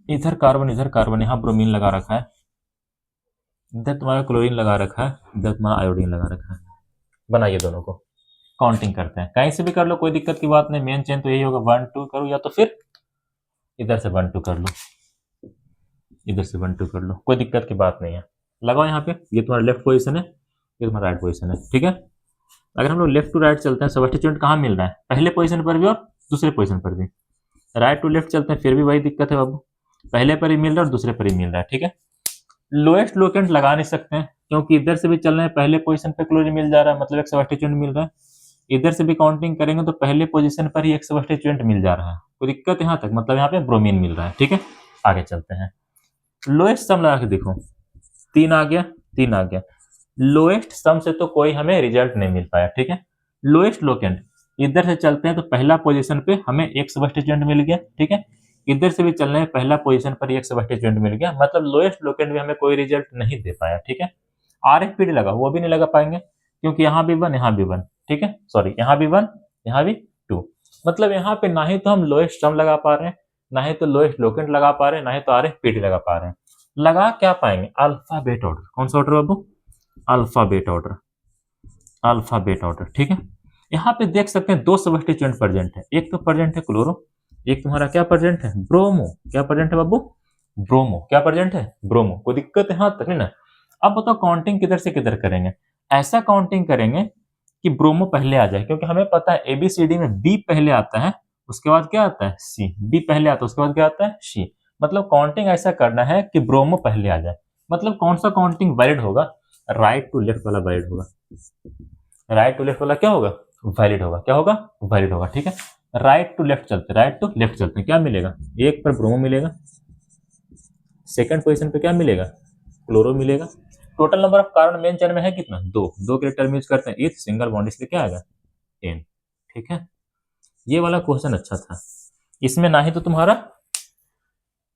इधर कार्बन यहाँ ब्रोमीन लगा रखा है, इधर तुम्हारा क्लोरीन लगा रखा है, इधर तुम्हारा आयोडीन लगा रखा है। बनाइए दोनों को, काउंटिंग करते हैं, कहीं से भी कर लो, कोई दिक्कत की बात नहीं। मेन चेन तो यही होगा, 1 2 करो, या तो फिर इधर से 1 2 कर लो, इधर से 1 2 कर लो, कोई दिक्कत की बात नहीं है। लगाओ यहाँ पे, ये तुम्हारा लेफ्ट पोजीशन है, ये तुम्हारा राइट पोजीशन है, ठीक है। अगर हम लोग लेफ्ट टू राइट चलते हैं, सब्स्टिट्यूएंट कहाँ मिल रहा है, पहले पोजीशन पर भी और दूसरे पोजीशन पर भी। राइट टू लेफ्ट चलते हैं, फिर भी वही दिक्कत है बाबू, पहले पर ही मिल रहा है और दूसरे पर ही मिल रहा है, ठीक है। लोएस्ट लोकेंट लगा नहीं सकते हैं, क्योंकि इधर से भी चल रहे हैं, पहले पोजीशन पे क्लोरीन मिल जा रहा है, मतलब एक सब्स्टिट्यूएंट मिल रहा है। इधर से भी काउंटिंग करेंगे तो पहले पोजीशन पर ही एक सब्स्टिट्यूएंट मिल जा रहा है, कोई दिक्कत यहाँ तक, मतलब यहाँ पे ब्रोमीन मिल रहा है, ठीक है। आगे चलते हैं, लोएस्ट सम लगा के देखो, 3 आ गया, 3 आ गया। लोएस्ट सम से तो कोई हमें रिजल्ट नहीं मिल पाया, ठीक है। लोएस्ट लोकेंट, इधर से चलते हैं तो पहला पोजीशन पे हमें एक सब्स्टिट्यूएंट मिल गया, ठीक है। इधर से भी चल रहे हैं, पहला पोजीशन पर एक सब्स्टिट्यूएंट मिल गया, मतलब लोएस्ट लोकेंट भी हमें कोई रिजल्ट नहीं दे पाया, ठीक है। आरएफपीडी लगा, वो भी नहीं लगा पाएंगे, क्योंकि यहाँ भी 1 यहाँ भी 1, ठीक है, सॉरी यहाँ भी 1 यहाँ भी 2, मतलब यहाँ पे ना ही तो हम लोएस्ट सम लगा पा रहे हैं, ना ही तो लोएस्ट लोकेंट लगा पा रहे हैं, ना ही तो आरएफपीडी लगा पा रहे हैं। लगा क्या पाएंगे, अल्फाबेट ऑर्डर। कौन सा ऑर्डर बाबू, अल्फाबेट ऑर्डर, अल्फाबेट ऑर्डर, ठीक है। यहाँ पे देख सकते हैं 2 सब्स्टिट्यूएंट प्रेजेंट है, एक तो प्रेजेंट है क्लोरो, एक तुम्हारा क्या प्रेजेंट है, ब्रोमो। क्या प्रेजेंट है बाबू, ब्रोमो। क्या प्रेजेंट है, ब्रोमो। कोई दिक्कत है, हाँ तक नहीं ना। अब बताओ काउंटिंग किधर से किधर करेंगे, ऐसा काउंटिंग करेंगे कि ब्रोमो पहले आ जाए, क्योंकि हमें पता है एबीसीडी में बी पहले आता है, उसके बाद क्या आता है, सी। बी पहले आता है, उसके बाद क्या आता है, सी। मतलब काउंटिंग ऐसा करना है कि ब्रोमो पहले आ जाए। मतलब कौन सा काउंटिंग वैलिड होगा, राइट टू लेफ्ट वाला वैलिड होगा। राइट टू लेफ्ट वाला क्या होगा, वैलिड होगा। क्या होगा, वैलिड होगा, ठीक है। राइट टू लेफ्ट चलते, राइट टू लेफ्ट चलते हैं, क्या मिलेगा, एक पर ब्रोमो मिलेगा, सेकंड पोजीशन पे क्या मिलेगा, क्लोरो मिलेगा। Total number of carbon main chain में है कितना, 2। 2 के लिए टर्म यूज करते हैं, इथ सिंगल बॉन्ड, इसलिए क्या आएगा, n, ठीक है। ये वाला क्वेश्चन अच्छा था, इसमें ना ही तो तुम्हारा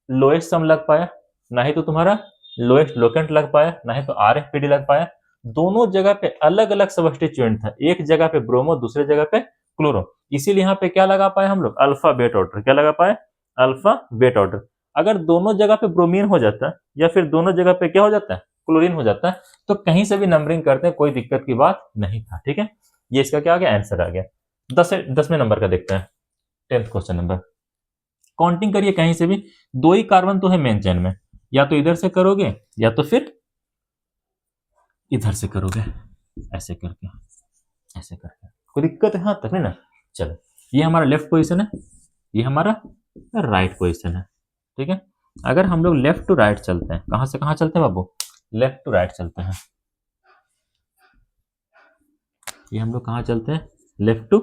लोएस्ट सम लग पाया, ना ही तो तुम्हारा लोएस्ट लोकेंट लग पाया, ना ही तो आरएफपीडी लग पाया। दोनों जगह पे अलग अलग सब्स्टिट्यूएंट था, एक जगह पे ब्रोमो, दूसरे जगह पे क्लोरो, इसीलिए यहाँ पे क्या लगा पाए हम लोग, अल्फाबेट ऑर्डर। क्या लगा पाए, अल्फाबेट ऑर्डर। अगर दोनों जगह पे ब्रोमीन हो जाता है, या फिर दोनों जगह पे क्या हो जाता है, क्लोरीन हो जाता है, तो कहीं से भी नंबरिंग करते हैं, कोई दिक्कत की बात नहीं था, ठीक है। ये इसका क्या आ गया, आंसर आ गया। 10वें नंबर का देखते हैं, 10th क्वेश्चन नंबर। काउंटिंग करिए कहीं से भी, 2 ही कार्बन तो है मेन चेन में, या तो इधर से करोगे या तो फिर इधर से करोगे, ऐसे करके, ऐसे करके, कोई दिक्कत है, हाँ तक नहीं ना। चलो, ये हमारा लेफ्ट पोजीशन है, ये हमारा राइट पोजीशन है, ठीक है। अगर हम लोग लेफ्ट टू राइट चलते हैं, कहां से कहां चलते हैं बाबू, लेफ्ट टू राइट चलते हैं। ये हम लोग कहां चलते हैं, लेफ्ट टू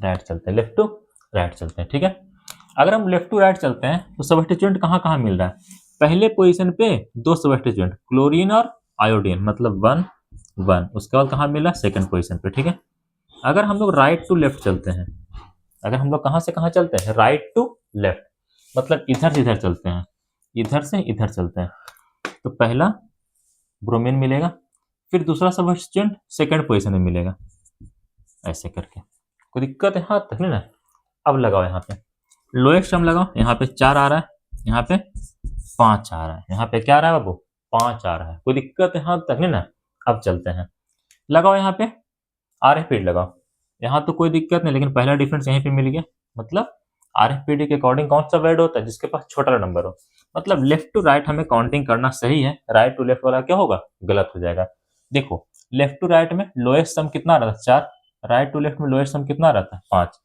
राइट चलते हैं, लेफ्ट टू राइट चलते हैं, ठीक है। अगर हम लेफ्ट टू राइट चलते हैं तो सब्स्टिट्यूएंट कहां कहां मिल रहा है, पहले पोजीशन पे 2 सब्स्टिट्यूएंट, क्लोरीन और आयोडीन, मतलब 1 1। उसके बाद कहां मिला, सेकंड पोजीशन पे, ठीक है। अगर हम लोग राइट टू लेफ्ट चलते हैं, अगर हम लोग कहां से कहां चलते हैं, राइट टू लेफ्ट, मतलब इधर से इधर चलते हैं, इधर से इधर चलते हैं, तो पहला ब्रोमीन मिलेगा, फिर दूसरा सब्स्टिट्यूएंट सेकंड पोजीशन में मिलेगा, ऐसे करके, कोई दिक्कत है, हाथ तक नहीं ना। अब लगाओ यहाँ पे लोएस्ट सम लगाओ, यहाँ पे 4 आ रहा है, यहाँ पे 5 आ रहा है, यहाँ पे क्या आ रहा है बाबू, 5 आ रहा है, कोई दिक्कत है, हाथ तक नहीं ना। अब चलते हैं, लगाओ यहाँ पे आरएफपीडी लगाओ, यहाँ तो कोई दिक्कत नहीं, लेकिन पहला डिफरेंस यहीं पे मिल गया, मतलब आरएफपीडी के अकॉर्डिंग कौन सा वर्ड होता है, जिसके पास छोटा नंबर हो। मतलब लेफ्ट टू राइट हमें काउंटिंग करना सही है, राइट टू लेफ्ट वाला क्या होगा, गलत हो जाएगा। देखो, लेफ्ट टू राइट में लोएस्ट सम कितना रहता है, 4, राइट टू लेफ्ट में लोएस्ट सम कितना रहता है, 5।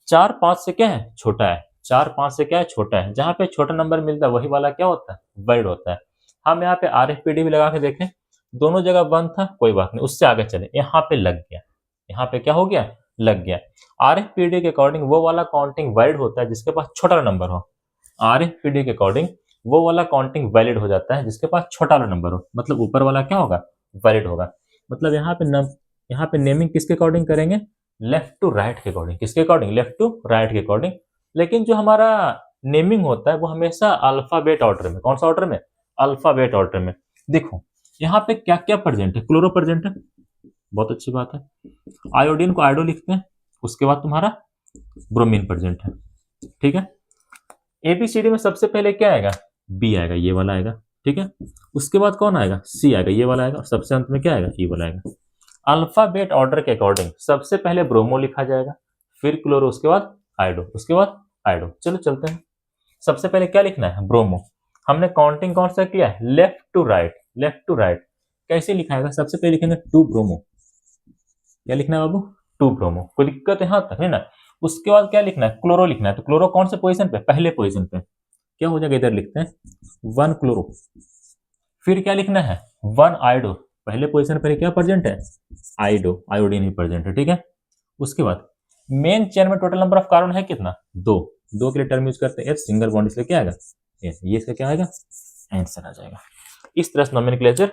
4 5 से क्या है, छोटा है, 4 5 से क्या है, छोटा है। जहां पे छोटा नंबर मिलता है वही वाला क्या होता है, वर्ड होता है। हम यहाँ पे आरएफपीडी भी लगा के देखें, दोनों जगह 1 था, कोई बात नहीं, उससे आगे चले, यहाँ पे लग गया, यहाँ पे क्या हो गया, लग गया। आरएफपीडी के अकॉर्डिंग वो वाला काउंटिंग वर्ड होता है जिसके पास छोटा नंबर हो, आरएफपीडी के अकॉर्डिंग वो वाला काउंटिंग वैलिड हो जाता है जिसके पास छोटा वाला नंबर हो, मतलब ऊपर वाला क्या होगा, वैलिड होगा। मतलब यहाँ पे नेमिंग किसके अकॉर्डिंग करेंगे, लेफ्ट टू राइट के अकॉर्डिंग। किसके अकॉर्डिंग, लेफ्ट टू राइट के अकॉर्डिंग। लेकिन जो हमारा नेमिंग होता है वो हमेशा अल्फाबेट ऑर्डर में। कौन सा ऑर्डर में, अल्फाबेट ऑर्डर में। देखो यहाँ पे क्या क्या प्रेजेंट है, क्लोरो प्रेजेंट है, बहुत अच्छी बात है। आयोडीन को आयोडो लिखते हैं, उसके बाद तुम्हारा ब्रोमीन प्रेजेंट है, ठीक है। एबीसीडी में सबसे पहले क्या आएगा, बी आएगा, ये वाला आएगा, ठीक है। उसके बाद कौन आएगा, सी आएगा, ये वाला आएगा, और सबसे अंत में क्या आएगा, ई वाला आएगा। अल्फाबेट ऑर्डर के अकॉर्डिंग सबसे पहले ब्रोमो लिखा जाएगा, फिर क्लोरो, उसके बाद आयोडो, उसके बाद आयोडो। चलो चलते हैं। सबसे पहले क्या लिखना है, ब्रोमो। हमने काउंटिंग कौन सा किया है, left to right, left to right. कैसे लिखाएगा, सबसे पहले लिखेंगे टू ब्रोमो। क्या लिखना है बाबू, टू ब्रोमो। कोई दिक्कत है, यहां तक है ना। उसके बाद क्या लिखना है, क्लोरो लिखना है। तो क्लोरो कौन से पोजीशन पे, पहले पोजीशन पे। क्या हो जाएगा, इधर लिखते हैं वन क्लोरो। फिर क्या लिखना है, वन आयोडो। पहले पोजीशन पर क्या प्रेजेंट है, आयोडो, आयोडीन ही प्रेजेंट है, ठीक है। उसके बाद मेन चेन में टोटल नंबर ऑफ कार्बन है कितना, दो। दो के लिए टर्म यूज करते हैं एच, सिंगल बॉन्ड, इसलिए क्या आएगा एच। ये इसका क्या आएगा, आंसर आ जाएगा। इस तरह से नोमेनक्लेचर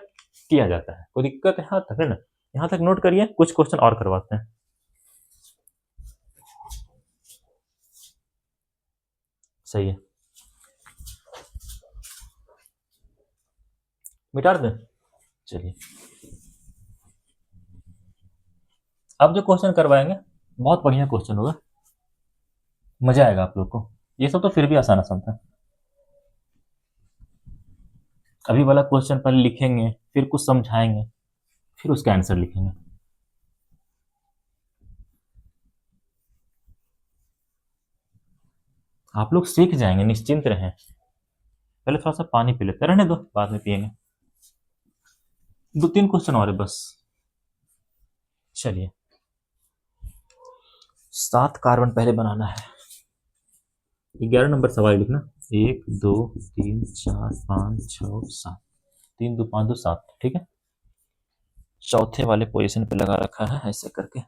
किया जाता है। कोई दिक्कत है यहाँ तक, है ना। यहाँ तक नोट करिए, कुछ क्वेश्चन और करवाते हैं। सही है, मिटा दें। चलिए, अब जो क्वेश्चन करवाएंगे बहुत बढ़िया क्वेश्चन होगा, मजा आएगा आप लोग को। ये सब तो फिर भी आसान आसान था। अभी वाला क्वेश्चन पहले लिखेंगे, फिर कुछ समझाएंगे, फिर उसका आंसर लिखेंगे। आप लोग सीख जाएंगे, निश्चिंत रहें। पहले थोड़ा सा पानी पी लेते, रहने दो, बाद में पिएंगे। दो तीन क्वेश्चन और है बस। चलिए, 7 कार्बन पहले बनाना है। 11 नंबर सवाल लिखना, 1 2 3 4 5 6 7, 3 2 5 2 7, ठीक है। चौथे वाले पोजीशन पे लगा रखा है, ऐसे करके,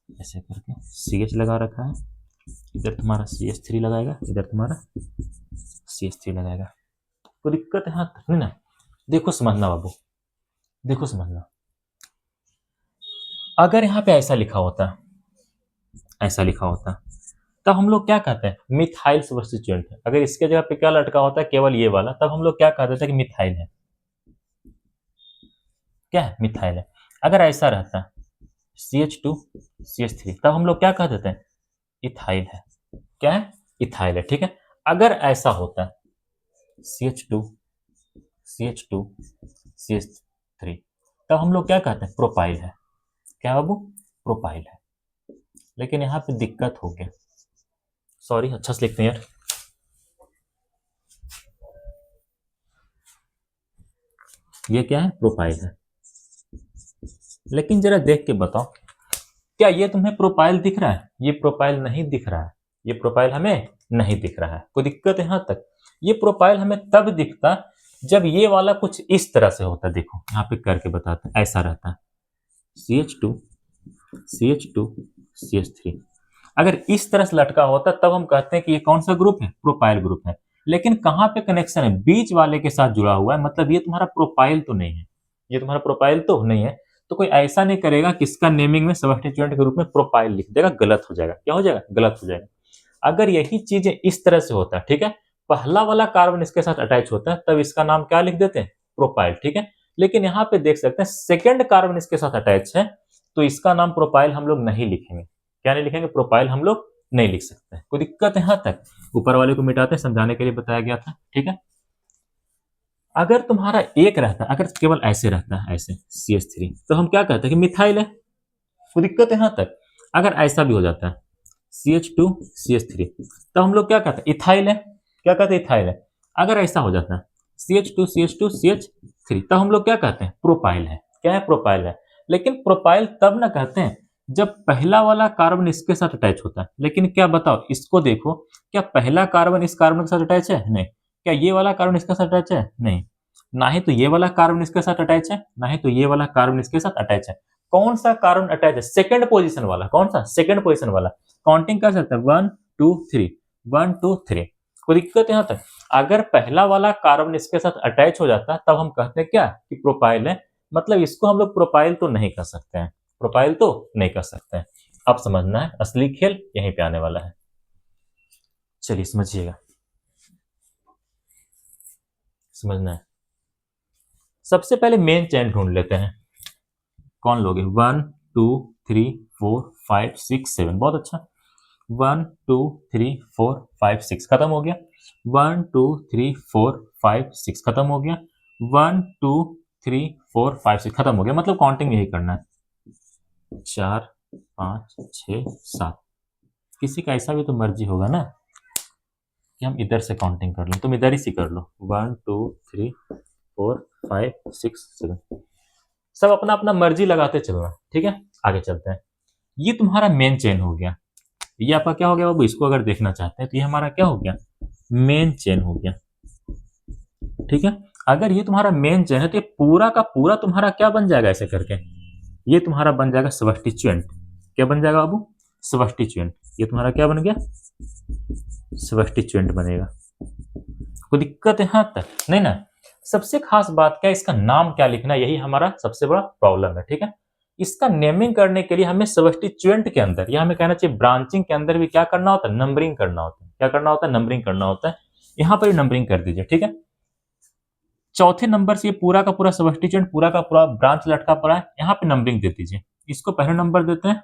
ऐसे करके CH लगा रखा है। इधर तुम्हारा CH3 लगाएगा, इधर तुम्हारा CH3 लगाएगा। कोई दिक्कत है, हाँ तक नहीं ना। देखो समझना बाबू, देखो समझना। अगर यहाँ पे ऐसा लिखा होता, ऐसा लिखा होता, तब हम लोग क्या कहते हैं, मिथाइल सब्स्टिट्यूएंट है। अगर इसके जगह पे क्या लटका होता है, केवल ये वाला, तब हम लोग क्या कहते थे कि मिथाइल है। क्या है, मिथाइल है। अगर ऐसा रहता CH2 CH3, तब हम लोग क्या कह देते हैं, इथाइल है। क्या है, इथाइल है, ठीक है। अगर ऐसा होता CH2 CH2 CH3, तब हम लोग क्या कहते हैं, प्रोपाइल है। क्या बाबू, प्रोपाइल है। लेकिन यहाँ पे दिक्कत हो गया, सॉरी, अच्छा से लिखते हैं यार। ये क्या है, प्रोपाइल है। लेकिन जरा देख के बताओ, क्या ये तुम्हें प्रोपाइल दिख रहा है, ये प्रोपाइल नहीं दिख रहा है, ये प्रोपाइल हमें नहीं दिख रहा है। कोई दिक्कत है यहाँ तक। ये प्रोपाइल हमें तब दिखता जब ये वाला कुछ इस तरह से होता। देखो यहाँ पे करके बताते हैं, ऐसा रहता है CH2 CH2 CH3। अगर इस तरह से लटका होता तब हम कहते हैं कि ये कौन सा ग्रुप है, प्रोपाइल ग्रुप है। लेकिन कहाँ पे कनेक्शन है, बीच वाले के साथ जुड़ा हुआ है, मतलब ये तुम्हारा प्रोपाइल तो नहीं है, ये तुम्हारा प्रोपाइल तो नहीं है। तो कोई ऐसा नहीं करेगा कि इसका नेमिंग में सब्स्टिट्यूएंट के रूप में प्रोपाइल लिख देगा, गलत हो जाएगा। क्या हो जाएगा, गलत हो जाएगा। अगर यही चीजें इस तरह से होता है, ठीक है, पहला वाला कार्बन इसके साथ अटैच होता है, तब इसका नाम क्या लिख देते हैं, प्रोपाइल, ठीक है। लेकिन यहाँ पे देख सकते हैं सेकेंड कार्बन इसके साथ अटैच है, तो इसका नाम प्रोपाइल हम लोग नहीं लिखेंगे। क्या नहीं लिखेंगे, प्रोपाइल हम लोग नहीं लिख सकते। कोई दिक्कत है यहाँ तक। ऊपर वाले को मिटाते हैं, समझाने के लिए बताया गया था, ठीक है। अगर तुम्हारा एक रहता, अगर केवल ऐसे रहता है, ऐसे CH3, तो हम क्या कहते हैं कि मिथाइल है। कोई दिक्कत है यहाँ तक। अगर ऐसा भी हो जाता है CH2 CH3, तो हम लोग क्या कहते हैं, इथाइल है। क्या कहते हैं, इथाइल है। अगर ऐसा हो जाता है CH2 CH2 CH3, तब हम लोग क्या कहते हैं, प्रोपाइल है। क्या है, प्रोपाइल है। लेकिन प्रोपाइल तब ना कहते हैं जब पहला वाला कार्बन इसके साथ अटैच होता है। लेकिन क्या बताओ, इसको देखो, क्या पहला कार्बन इस कार्बन के साथ अटैच है, नहीं। क्या ये वाला कार्बन इसके साथ अटैच है, नहीं। ना ही तो ये वाला कार्बन इसके साथ अटैच है, ना ही तो ये वाला कार्बन इसके साथ अटैच है। कौन सा कार्बन अटैच है, सेकंड पोजीशन वाला। कौन सा, सेकंड पोजीशन वाला। काउंटिंग कर सकते हैं 1 2 3, 1 2 3। कोई दिक्कत यहाँ तक। अगर पहला वाला कार्बन इसके साथ अटैच हो जाता तब हम कहते हैं क्या, कि प्रोपाइल है। मतलब इसको हम लोग प्रोपाइल तो नहीं कर सकते हैं, प्रोपाइल तो नहीं कर सकते हैं। अब समझना है, असली खेल यहीं पे आने वाला है। चलिए समझिएगा, समझना है। सबसे पहले मेन चेन ढूंढ लेते हैं। कौन लोगे? 1 2 3 4 5 6 7, बहुत अच्छा। 1 2 3 4 5 6 खत्म हो गया। 1 2 3 4 5 6 खत्म हो गया। 1 2 3 4 5 6 खत्म हो गया। मतलब काउंटिंग यही करना है, 4 5 6 7। किसी का ऐसा भी तो मर्जी होगा ना कि हम इधर से काउंटिंग कर लो, तुम इधर ही से कर लो। 1 2 3 4 5 6 7, सब अपना अपना मर्जी लगाते चलना, ठीक है। आगे चलते हैं। ये तुम्हारा मेन चेन हो गया। ये आपका क्या हो गया बाबू? इसको अगर देखना चाहते हैं तो ये हमारा क्या हो गया? मेन चेन हो गया, ठीक है। अगर ये तुम्हारा मेन चेन है तो ये पूरा का पूरा तुम्हारा क्या बन जाएगा? ऐसे करके ये तुम्हारा बन जाएगा सबस्टिट्यूएंट। क्या बन जाएगा बाबू? सबस्टिट्यूएंट। ये तुम्हारा क्या बन गया? सबस्टिट्यूएंट बनेगा। कोई दिक्कत है यहां तक? नहीं ना। सबसे खास बात क्या है, इसका नाम क्या लिखना है, यही हमारा सबसे बड़ा प्रॉब्लम है, ठीक है। इसका नेमिंग करने के लिए हमें सबस्टिट्यूएंट के अंदर, या हमें कहना चाहिए ब्रांचिंग के अंदर भी क्या करना होता है? नंबरिंग करना होता है। क्या करना होता है? नंबरिंग करना होता है। यहां पर नंबरिंग कर दीजिए, ठीक है। चौथे नंबर से ये पूरा का पूरा सबस्टिट्यूएंट, पूरा का पूरा ब्रांच लटका पड़ा है, यहाँ पे नंबरिंग दे दीजिए। इसको पहला नंबर देते हैं,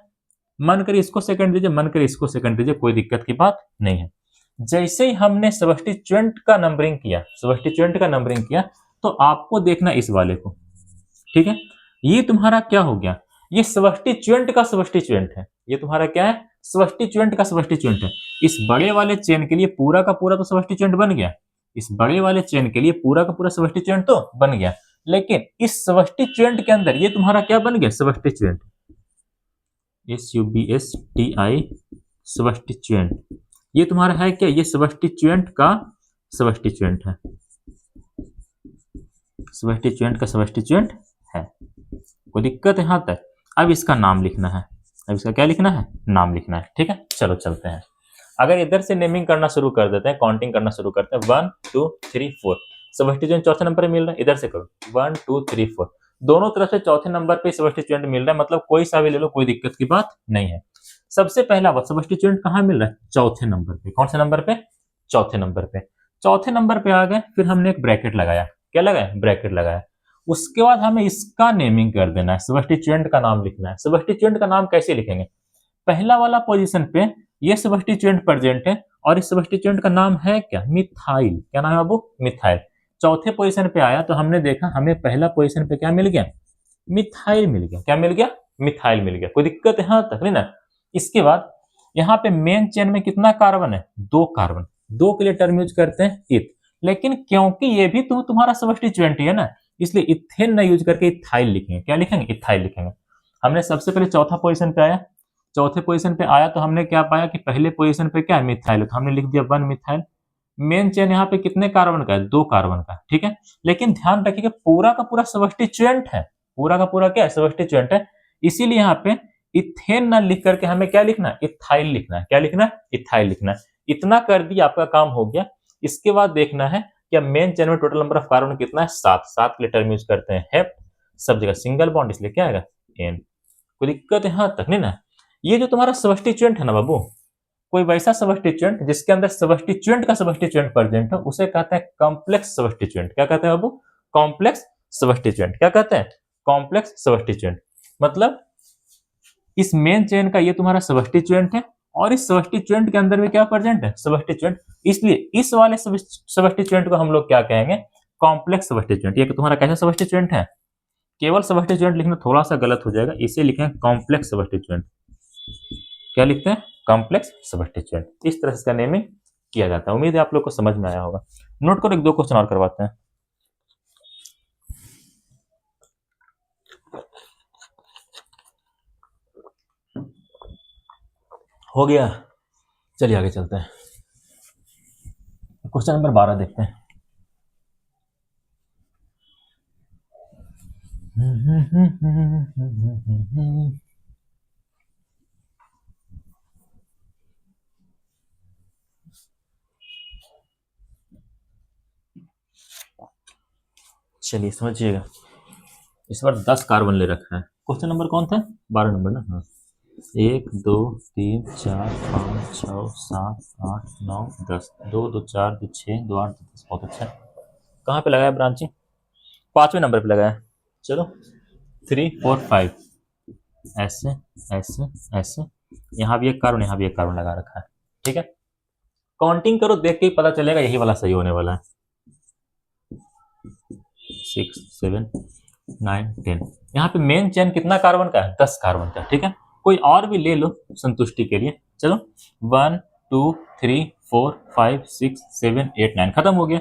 मन करे इसको सेकंड दीजिए, मन करे इसको सेकंड दीजिए, कोई दिक्कत की बात नहीं है। जैसे ही हमने सबस्टिट्यूएंट का नंबरिंग किया, सबस्टिट्यूएंट का नंबरिंग किया, तो आपको देखना इस वाले को, ठीक है। ये तुम्हारा क्या हो गया? ये सबस्टिट्यूएंट का सबस्टिट्यूएंट है। ये तुम्हारा क्या है? सबस्टिट्यूएंट का सबस्टिट्यूएंट है। इस बड़े वाले चेन के लिए पूरा का पूरा तो सबस्टिट्यूएंट बन गया। इस बड़े वाले चेन के लिए पूरा का पूरा सबस्टिट्यूएंट तो बन गया, लेकिन इस सबस्टिट्यूएंट के अंदर ये तुम्हारा क्या बन गया? सबस्टिट्यूएंट, SUBSTI, सबस्टिट्यूएंट। ये तुम्हारा है क्या? ये सबस्टिट्यूएंट का सबस्टिट्यूएंट है, सबस्टिट्यूएंट का सबस्टिट्यूएंट है। कोई दिक्कत है यहां तक? अब इसका नाम लिखना है। अब इसका क्या लिखना है? नाम लिखना है, ठीक है। चलो चलते हैं। अगर इधर से नेमिंग करना शुरू कर देते हैं, काउंटिंग करना शुरू करते हैं, 1 2 3 4, सबस्टिट्यूएंट चौथे नंबर पे मिल रहा है, इधर से करो 1 2 3 4, दोनों तरफ से चौथे नंबर पे सबस्टिट्यूएंट मिल रहा है, मतलब कोई सा भी ले लो, कोई दिक्कत की बात नहीं है। सबसे पहला बात, सबस्टिट्यूएंट कहां मिल रहा है? चौथे नंबर पे। कौन से नंबर पे? चौथे नंबर पे। चौथे नंबर पे आ गए, फिर हमने एक ब्रैकेट लगाया। क्या लगाया? ब्रैकेट लगाया। उसके बाद हमें इसका नेमिंग कर देना है, सबस्टिट्यूएंट का नाम लिखना है। सबस्टिट्यूएंट का नाम कैसे लिखेंगे? पहला वाला पोजीशन पे ये सबस्टिट्यूएंट प्रेजेंट है, और इस सबस्टिट्यूएंट का नाम है क्या? मिथाइल। क्या नाम है बाबू? मिथाइल। चौथे पोजीशन पे आया तो हमने देखा हमें पहला पोजीशन पे क्या मिल गया? मिथाइल मिल गया। क्या मिल गया? मिथाइल मिल गया। कोई दिक्कत है यहां तक? नहीं ना। इसके बाद यहाँ पे मेन चेन में कितना कार्बन है? 2 कार्बन। 2 के लिए टर्म यूज करते हैं इथ, लेकिन क्योंकि ये भी तो तुम्हारा सबस्टिट्यूएंट ही है ना, इसलिए इथेन ना यूज करके इथाइल लिखेंगे। क्या लिखेंगे? इथाइल लिखेंगे। हमने सबसे पहले चौथा पोजीशन पे आया, चौथे पोजीशन पे आया तो हमने क्या पाया कि पहले पोजीशन पे क्या है? मिथाइल। तो हमने लिख दिया 1 मिथाइल। मेन चेन यहाँ पे कितने कार्बन का है? 2 कार्बन का, ठीक है। लेकिन ध्यान रखिए पूरा का पूरा सबस्टिट्यूएंट है, पूरा का पूरा क्या है? सबस्टिट्यूएंट है। इसीलिए यहाँ पे इथेन ना लिख करके हमें क्या लिखना है? इथाइल लिखना है। क्या लिखना है? इथाइल लिखना है। इतना कर दिया, आपका काम हो गया। इसके बाद देखना है कि मेन चेन में टोटल नंबर ऑफ कार्बन कितना है? 7। 7 के लिए टर्म यूज करते हैं हेप्ट, सब जगह सिंगल बॉन्ड, इसलिए क्या आएगा? एन। कोई दिक्कत है यहां तक? नहीं ना। ये जो तुम्हारा सबस्टिट्यूएंट है ना बाबू, कोई वैसा सबस्टिट्यूएंट जिसके अंदर सबस्टिट्यूएंट का सबस्टिट्यूएंट प्रेजेंट है, उसे कहते हैं कॉम्प्लेक्स सबस्टिट्यूएंट। क्या कहते हैं बाबू? कॉम्प्लेक्स सबस्टिट्यूएंट। क्या कहते हैं? कॉम्प्लेक्स सबस्टिट्यूएंट। मतलब इस मेन चेन का ये तुम्हारा सबस्टिट्यूएंट है, और इस सबस्टिट्यूएंट के अंदर भी क्या प्रेजेंट है? सबस्टिट्यूएंट। इसलिए इस वाले सबस्टिट्यूएंट को हम लोग क्या कहेंगे? कॉम्प्लेक्स सबस्टिट्यूएंट। ये तुम्हारा कैसा सबस्टिट्यूएंट है? केवल सबस्टिट्यूएंट लिखना थोड़ा सा गलत हो जाएगा, इसे लिखेंगे कॉम्प्लेक्स सबस्टिट्यूएंट। क्या लिखते हैं? कॉम्प्लेक्स सबस्टिट्यूएंट। इस तरह से इसका नेमिंग किया जाता है। उम्मीद है आप लोग को समझ में आया होगा। नोट करो, 1-2 क्वेश्चन और करवाते हैं। हो गया, चलिए आगे चलते हैं। क्वेश्चन नंबर 12 देखते हैं। चलिए समझिएगा, इस बार 10 कार्बन ले रखा है। क्वेश्चन नंबर कौन था? 12 नंबर ना। हाँ, 1 2 3 4 5 6 7 8 9 10, 2 2 4 2 6 2 8 2 10। बहुत अच्छा। कहाँ पे लगाया ब्रांचिंग? 5वें नंबर पे लगाया। चलो 3 4 5, ऐसे ऐसे ऐसे, यहाँ भी एक कार्बन, यहाँ भी एक कार्बन लगा रखा है। ठीक है, काउंटिंग करो, देख के ही पता चलेगा यही वाला सही होने वाला है। 6 7 9 10, यहाँ पे मेन चेन कितना कार्बन का है? 10 कार्बन का। ठीक है, कोई और भी ले लो संतुष्टि के लिए। चलो 1 2 3 4 5 6 7 8 9 खत्म हो गया।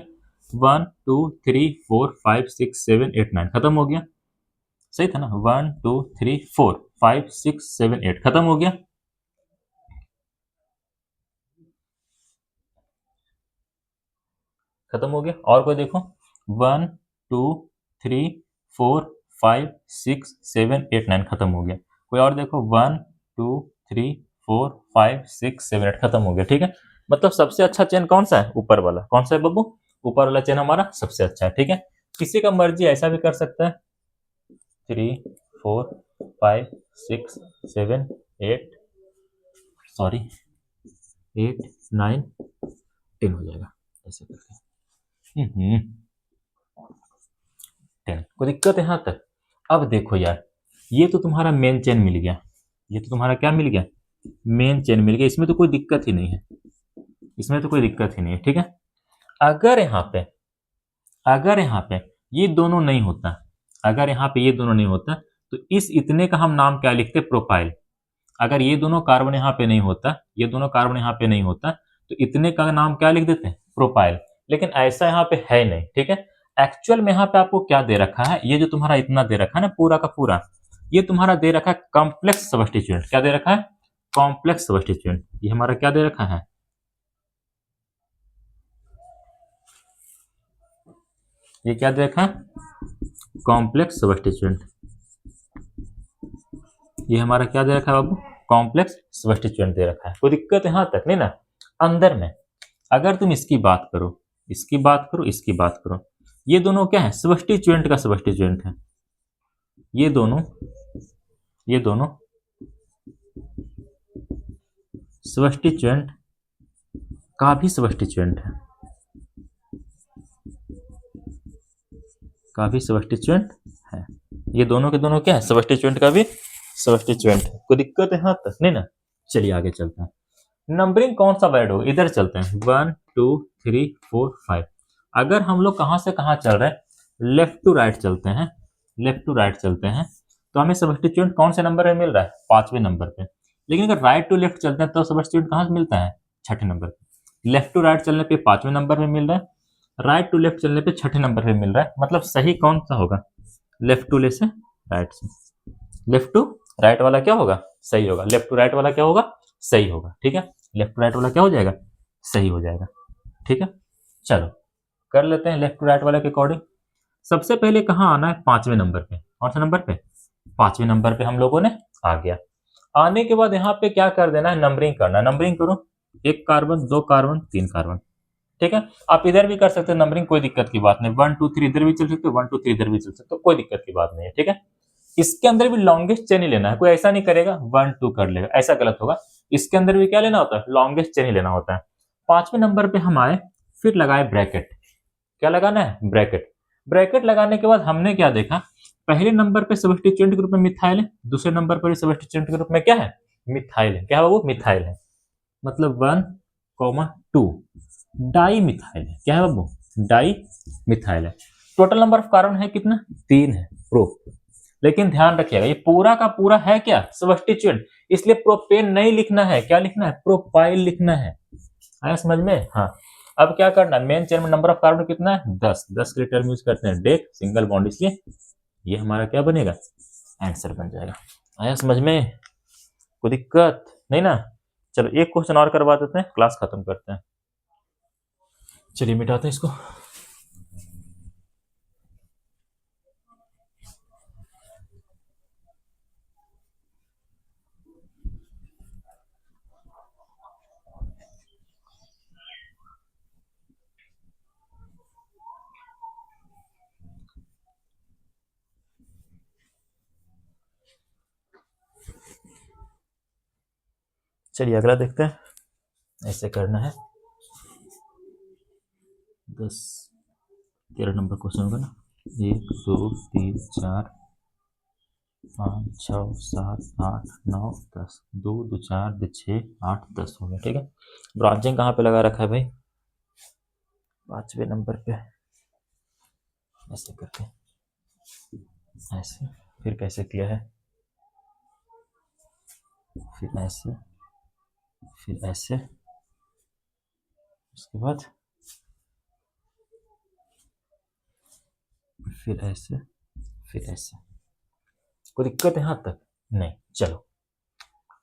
1 2 3 4 5 6 7 8 9 खत्म हो गया। सही था ना? 1 2 3 4 5 6 7 8 खत्म हो गया। खत्म हो गया। और कोई देखो, 1 2 3 4 5 6 7 8 9 खत्म हो गया। कोई और देखो, 1 2 3 4 5 6 7 8 खत्म हो गया। ठीक है, मतलब सबसे अच्छा चेन कौन सा है? ऊपर वाला। कौन सा है बब्बू? ऊपर वाला चेन हमारा सबसे अच्छा है। ठीक है, किसी का मर्जी ऐसा भी कर सकता है, 3 4 5 6 7 8, सॉरी 8 9 10 हो जाएगा ऐसे करके। 10, कोई दिक्कत है यहाँ तक? अब देखो यार, ये तो तुम्हारा मेन चेन मिल गया, ये तो तुम्हारा क्या मिल गया? मेन चेन मिल गया। इसमें तो कोई दिक्कत ही नहीं है, इसमें तो कोई दिक्कत ही नहीं है। ठीक है, अगर यहाँ पे अगर यहाँ पे ये दोनों नहीं होता, अगर यहाँ पे ये दोनों नहीं होता, तो इस इतने का हम नाम क्या लिखते? प्रोपाइल। अगर ये दोनों कार्बन यहाँ पे नहीं होता, ये दोनों कार्बन यहाँ पे नहीं होता, तो इतने का नाम क्या लिख देते हैं? प्रोपाइल। लेकिन ऐसा यहाँ पे है नहीं। ठीक है, एक्चुअल में यहाँ पे आपको क्या दे रखा है? ये जो तुम्हारा इतना दे रखा है ना, पूरा का पूरा, ये तुम्हारा दे रखा है कॉम्प्लेक्स सबस्टिट्यूएंट। क्या दे रखा है? कॉम्प्लेक्स सबस्टिट्यूएंट। ये हमारा क्या दे रखा है? ये क्या दे रखा है? कॉम्प्लेक्स सबस्टिट्यूएंट। ये हमारा क्या दे रखा है बाबू? कॉम्प्लेक्स सबस्टिट्यूएंट दे रखा है। कोई दिक्कत यहाँ तक नहीं ना? अंदर में अगर तुम इसकी बात करो, इसकी बात करो, इसकी बात करो, ये दोनों क्या है? सबस्टिट्यूएंट का सबस्टिट्यूएंट है। ये दोनों सबस्टिट्यूएंट का भी सबस्टिट्यूएंट है, का भी सबस्टिट्यूएंट है। ये दोनों के दोनों क्या है? सबस्टिट्यूएंट का भी सबस्टिट्यूएंट है। कोई दिक्कत है यहाँ तक नहीं ना? चलिए आगे चलते हैं। नंबरिंग कौन सा वर्ड हो? इधर चलते हैं, 1 2 3 4 5। अगर हम लोग कहां से कहां चल रहे हैं? लेफ्ट टू राइट चलते हैं, लेफ्ट टू राइट चलते हैं, तो हमें सबस्टिट्यूएंट कौन से नंबर पे मिल रहा है? 5वें नंबर पे। लेकिन अगर राइट टू लेफ्ट चलते हैं तो सबस्टिट्यूएंट कहां से मिलता है? 6ठे नंबर पे। लेफ्ट टू राइट चलने पे 5वें नंबर पे मिल रहा है, राइट टू लेफ्ट चलने पे 6ठे नंबर पे मिल रहा है। मतलब सही कौन सा होगा? लेफ्ट टू ले से राइट से। लेफ्ट टू राइट वाला क्या होगा? सही होगा। लेफ्ट टू राइट वाला क्या होगा? सही होगा। ठीक है, लेफ्ट टू राइट वाला क्या हो जाएगा? सही हो जाएगा। ठीक है, चलो कर लेते हैं लेफ्ट टू राइट वाले के अकॉर्डिंग। सबसे पहले कहाँ आना है? 5वें नंबर पे। कौन सा नंबर पे? 5वें नंबर पे हम लोगों ने आ गया। आने के बाद यहाँ पे क्या कर देना है? नंबरिंग करना है। नंबरिंग करो, 1 कार्बन 2 कार्बन 3 कार्बन। ठीक है, आप इधर भी कर सकते हो नंबरिंग, कोई दिक्कत की बात नहीं। 1 2 3 इधर भी चल सकते हो, 1 2 3 इधर भी चल सकते हो, कोई दिक्कत की बात नहीं है। ठीक है, इसके अंदर भी लॉन्गेस्ट चेन ही लेना है। कोई ऐसा नहीं करेगा 1 2 कर लेगा, ऐसा गलत होगा। इसके अंदर भी क्या लेना होता है? लॉन्गेस्ट चेन ही लेना होता है। 5वें नंबर पे हम आए, फिर लगाए ब्रैकेट। क्या लगाना है? ब्रैकेट। ब्रैकेट लगाने के बाद हमने क्या देखा? पहले नंबर पे सबस्टिट्यूएंट के रूप में मिथाइल है, दूसरे नंबर पर सबस्टिट्यूएंट के रूप में क्या है? मिथाइल है। क्या है वो? मिथाइल है। मतलब 1 2 डाई मिथाइल है। क्या है बाबू? डाई मिथाइल है। टोटल नंबर ऑफ कार्बन है कितना? 3 है। प्रो, लेकिन ध्यान रखिएगा ये पूरा का पूरा है क्या? सबस्टिट्यूएंट। इसलिए प्रोपेन नहीं लिखना है, क्या लिखना है? प्रोपाइल लिखना है। आया समझ में? हाँ, अब क्या करना है? मेन चेन में नंबर ऑफ कार्बन कितना है? 10। 10 के लिए टर्म यूज करते हैं डेक, सिंगल बॉन्ड, इसलिए ये हमारा क्या बनेगा? आंसर बन जाएगा। आया समझ में? कोई दिक्कत नहीं ना? चलो एक क्वेश्चन और करवा देते हैं, क्लास खत्म करते हैं। चलिए मिटाते हैं इसको। चलिए अगला देखते हैं। ऐसे करना है, 10 13 नंबर क्वेश्चन होगा ना, 1 2 3 4 5 6 7 8 9 10, 2 2 4 2 6 8 10 हो गया। ठीक है, ब्रांचिंग कहाँ पे लगा रखा है भाई? 5वें नंबर पे, ऐसे करके, ऐसे, फिर कैसे किया है, फिर ऐसे, फिर ऐसे, उसके बाद फिर ऐसे, फिर ऐसे। कोई दिक्कत है यहाँ तक? नहीं। चलो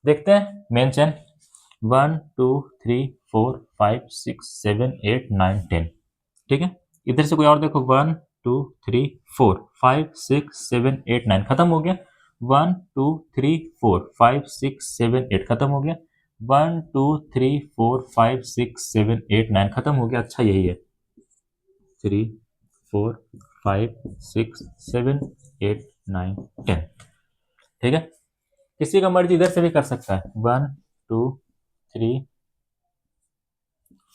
देखते हैं मेन चैन। 1 2 3 4 5 6 7 8 9 10। ठीक है, इधर से कोई और देखो, 1 2 3 4 5 6 7 8 9, खत्म हो गया। 1 2 3 4 5 6 7 8, खत्म हो गया। 1 2 3 4 5 6 7 8 9, खत्म हो गया। अच्छा यही है, 3 4 5 6 7 8 9 10। ठीक है, किसी का मर्जी इधर से भी कर सकता है। 1 2 3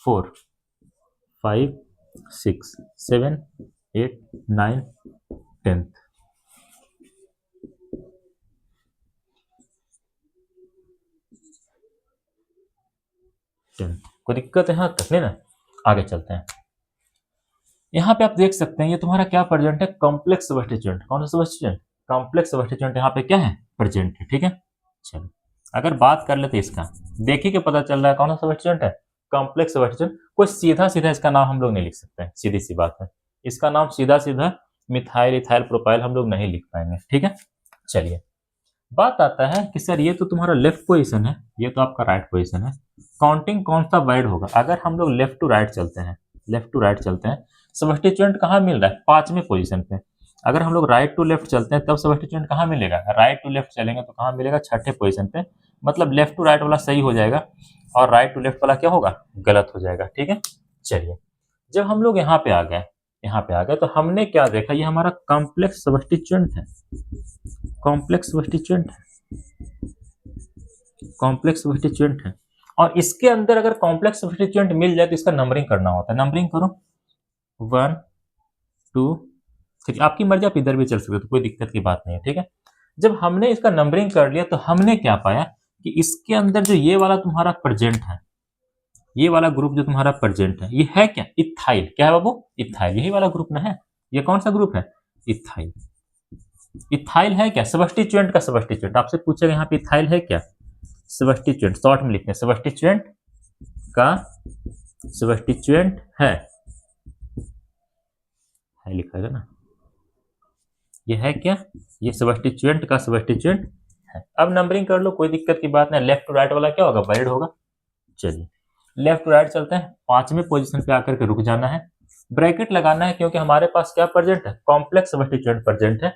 4 5 6 7 8 9 10। 10, कोई दिक्कत है यहाँ तक? नहीं ना। आगे चलते हैं। यहाँ पे आप देख सकते हैं ये तुम्हारा क्या प्रेजेंट है, कॉम्प्लेक्स सब्स्टिट्यूएंट। कौन सा सब्स्टिट्यूएंट? कॉम्प्लेक्स सब्स्टिट्यूएंट यहाँ पे क्या है, प्रेजेंट है। ठीक है, चलो अगर बात कर लेते इसका, देखिए के पता चल रहा है कौन सा सब्स्टिट्यूएंट है, कॉम्प्लेक्स सब्स्टिट्यूएंट। कोई सीधा सीधा इसका नाम हम लोग नहीं लिख सकते हैं, सीधी सी बात है। इसका नाम सीधा सीधा मिथाइल इथाइल प्रोपाइल हम लोग नहीं लिख पाएंगे। ठीक है, चलिए बात आता है कि सर ये तो तुम्हारा लेफ्ट पोजीशन है, ये तो आपका राइट पोजीशन है, काउंटिंग कौन सा वर्ड होगा? अगर हम लोग लेफ्ट टू राइट चलते हैं, लेफ्ट टू राइट चलते हैं, सब्स्टिट्यूएंट कहाँ मिल रहा है? 5वें पोजीशन पे। अगर हम लोग राइट टू लेफ्ट चलते हैं तब सब्स्टिट्यूएंट कहाँ मिलेगा? राइट टू लेफ्ट चलेंगे तो कहाँ मिलेगा? 6ठे पोजीशन पे। मतलब लेफ्ट टू राइट वाला सही हो जाएगा और राइट टू लेफ्ट वाला क्या होगा? गलत हो जाएगा। ठीक है, चलिए जब हम लोग यहाँ पे आ गए, यहाँ पे आ गए तो हमने क्या देखा, ये हमारा कॉम्प्लेक्स सब्स्टिट्यूएंट है, कॉम्प्लेक्स सब्स्टिट्यूएंट है, कॉम्प्लेक्स सब्स्टिट्यूएंट है। और इसके अंदर अगर कॉम्प्लेक्स सब्स्टिट्यूएंट मिल जाए तो इसका नंबरिंग करना होता है। नंबरिंग करो, 1 2 3, आपकी मर्जी, आप इधर भी चल सकते हो, तो कोई दिक्कत की बात नहीं है। ठीक है, जब हमने इसका नंबरिंग कर लिया तो हमने क्या पाया कि इसके अंदर जो ये वाला तुम्हारा प्रेजेंट है, ये वाला ग्रुप जो तुम्हारा प्रेजेंट है, ये है क्या? इथाइल। क्या है बाबू? इथाइल, यही वाला ग्रुप ना है। ये कौन सा ग्रुप है? इथाइल। इथाइल है क्या? सब्स्टिट्यूएंट का सब्स्टिट्यूएंट। आपसे पूछेगा यहाँ पे इथाइल है क्या? सब्स्टिट्यूएंट, शॉर्ट में लिखते हैं सब्स्टिट्यूएंट का सब्स्टिट्यूएंट है लिखा है ना, ये है क्या? ये सब्स्टिट्यूएंट का सब्स्टिट्यूएंट है। अब नंबरिंग कर लो, कोई दिक्कत की बात नहीं। लेफ्ट टू राइट वाला क्या होगा? वैलिड होगा। चलिए लेफ्ट टू राइट चलते हैं, 5वें पोजीशन पे आकर के रुक जाना है, ब्रैकेट लगाना है क्योंकि हमारे पास क्या प्रेजेंट है? कॉम्प्लेक्स सब्स्टिट्यूएंट प्रेजेंट है।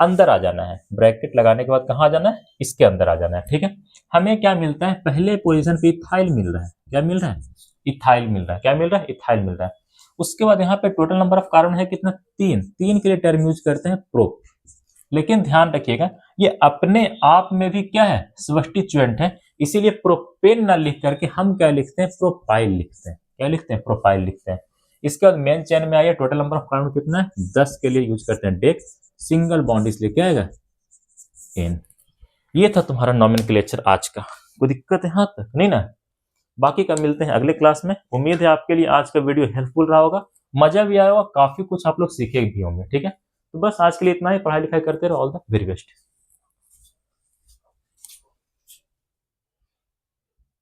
अंदर आ जाना है, ब्रैकेट लगाने के बाद कहाँ आ जाना है? इसके अंदर आ जाना है। ठीक है, हमें क्या मिलता है? पहले पोजीशन पे इथाइल मिल रहा है। क्या मिल रहा है? इथाइल मिल रहा है। क्या मिल रहा है? इथाइल मिल रहा है। उसके बाद यहाँ पे टोटल नंबर ऑफ कार्बन है कितना? 3। 3 के लिए टर्म यूज करते हैं प्रो। लेकिन ध्यान रखिएगा ये अपने आप में भी क्या है? सब्स्टिट्यूएंट है। इसीलिए प्रोपेन ना लिख करके हम क्या लिखते हैं? प्रोपाइल लिखते हैं। क्या लिखते हैं? प्रोपाइल लिखते हैं। इसके बाद मेन चेन में आइए, टोटल नंबर ऑफ कार्बन कितना है? 10 के लिए यूज करते हैं डेक्स, सिंगल बॉन्ड, इसलिए क्या आएगा? एन। ये था तुम्हारा नॉमेनक्लेचर आज का। कोई दिक्कत है यहाँ तक? नहीं ना। बाकी का मिलते हैं अगले क्लास में। उम्मीद है आपके लिए आज का वीडियो हेल्पफुल रहा होगा, मजा भी आया होगा, काफी कुछ आप लोग सीखे भी होंगे। ठीक है, तो बस आज के लिए इतना ही। पढ़ाई लिखाई करते रहो। All the very best.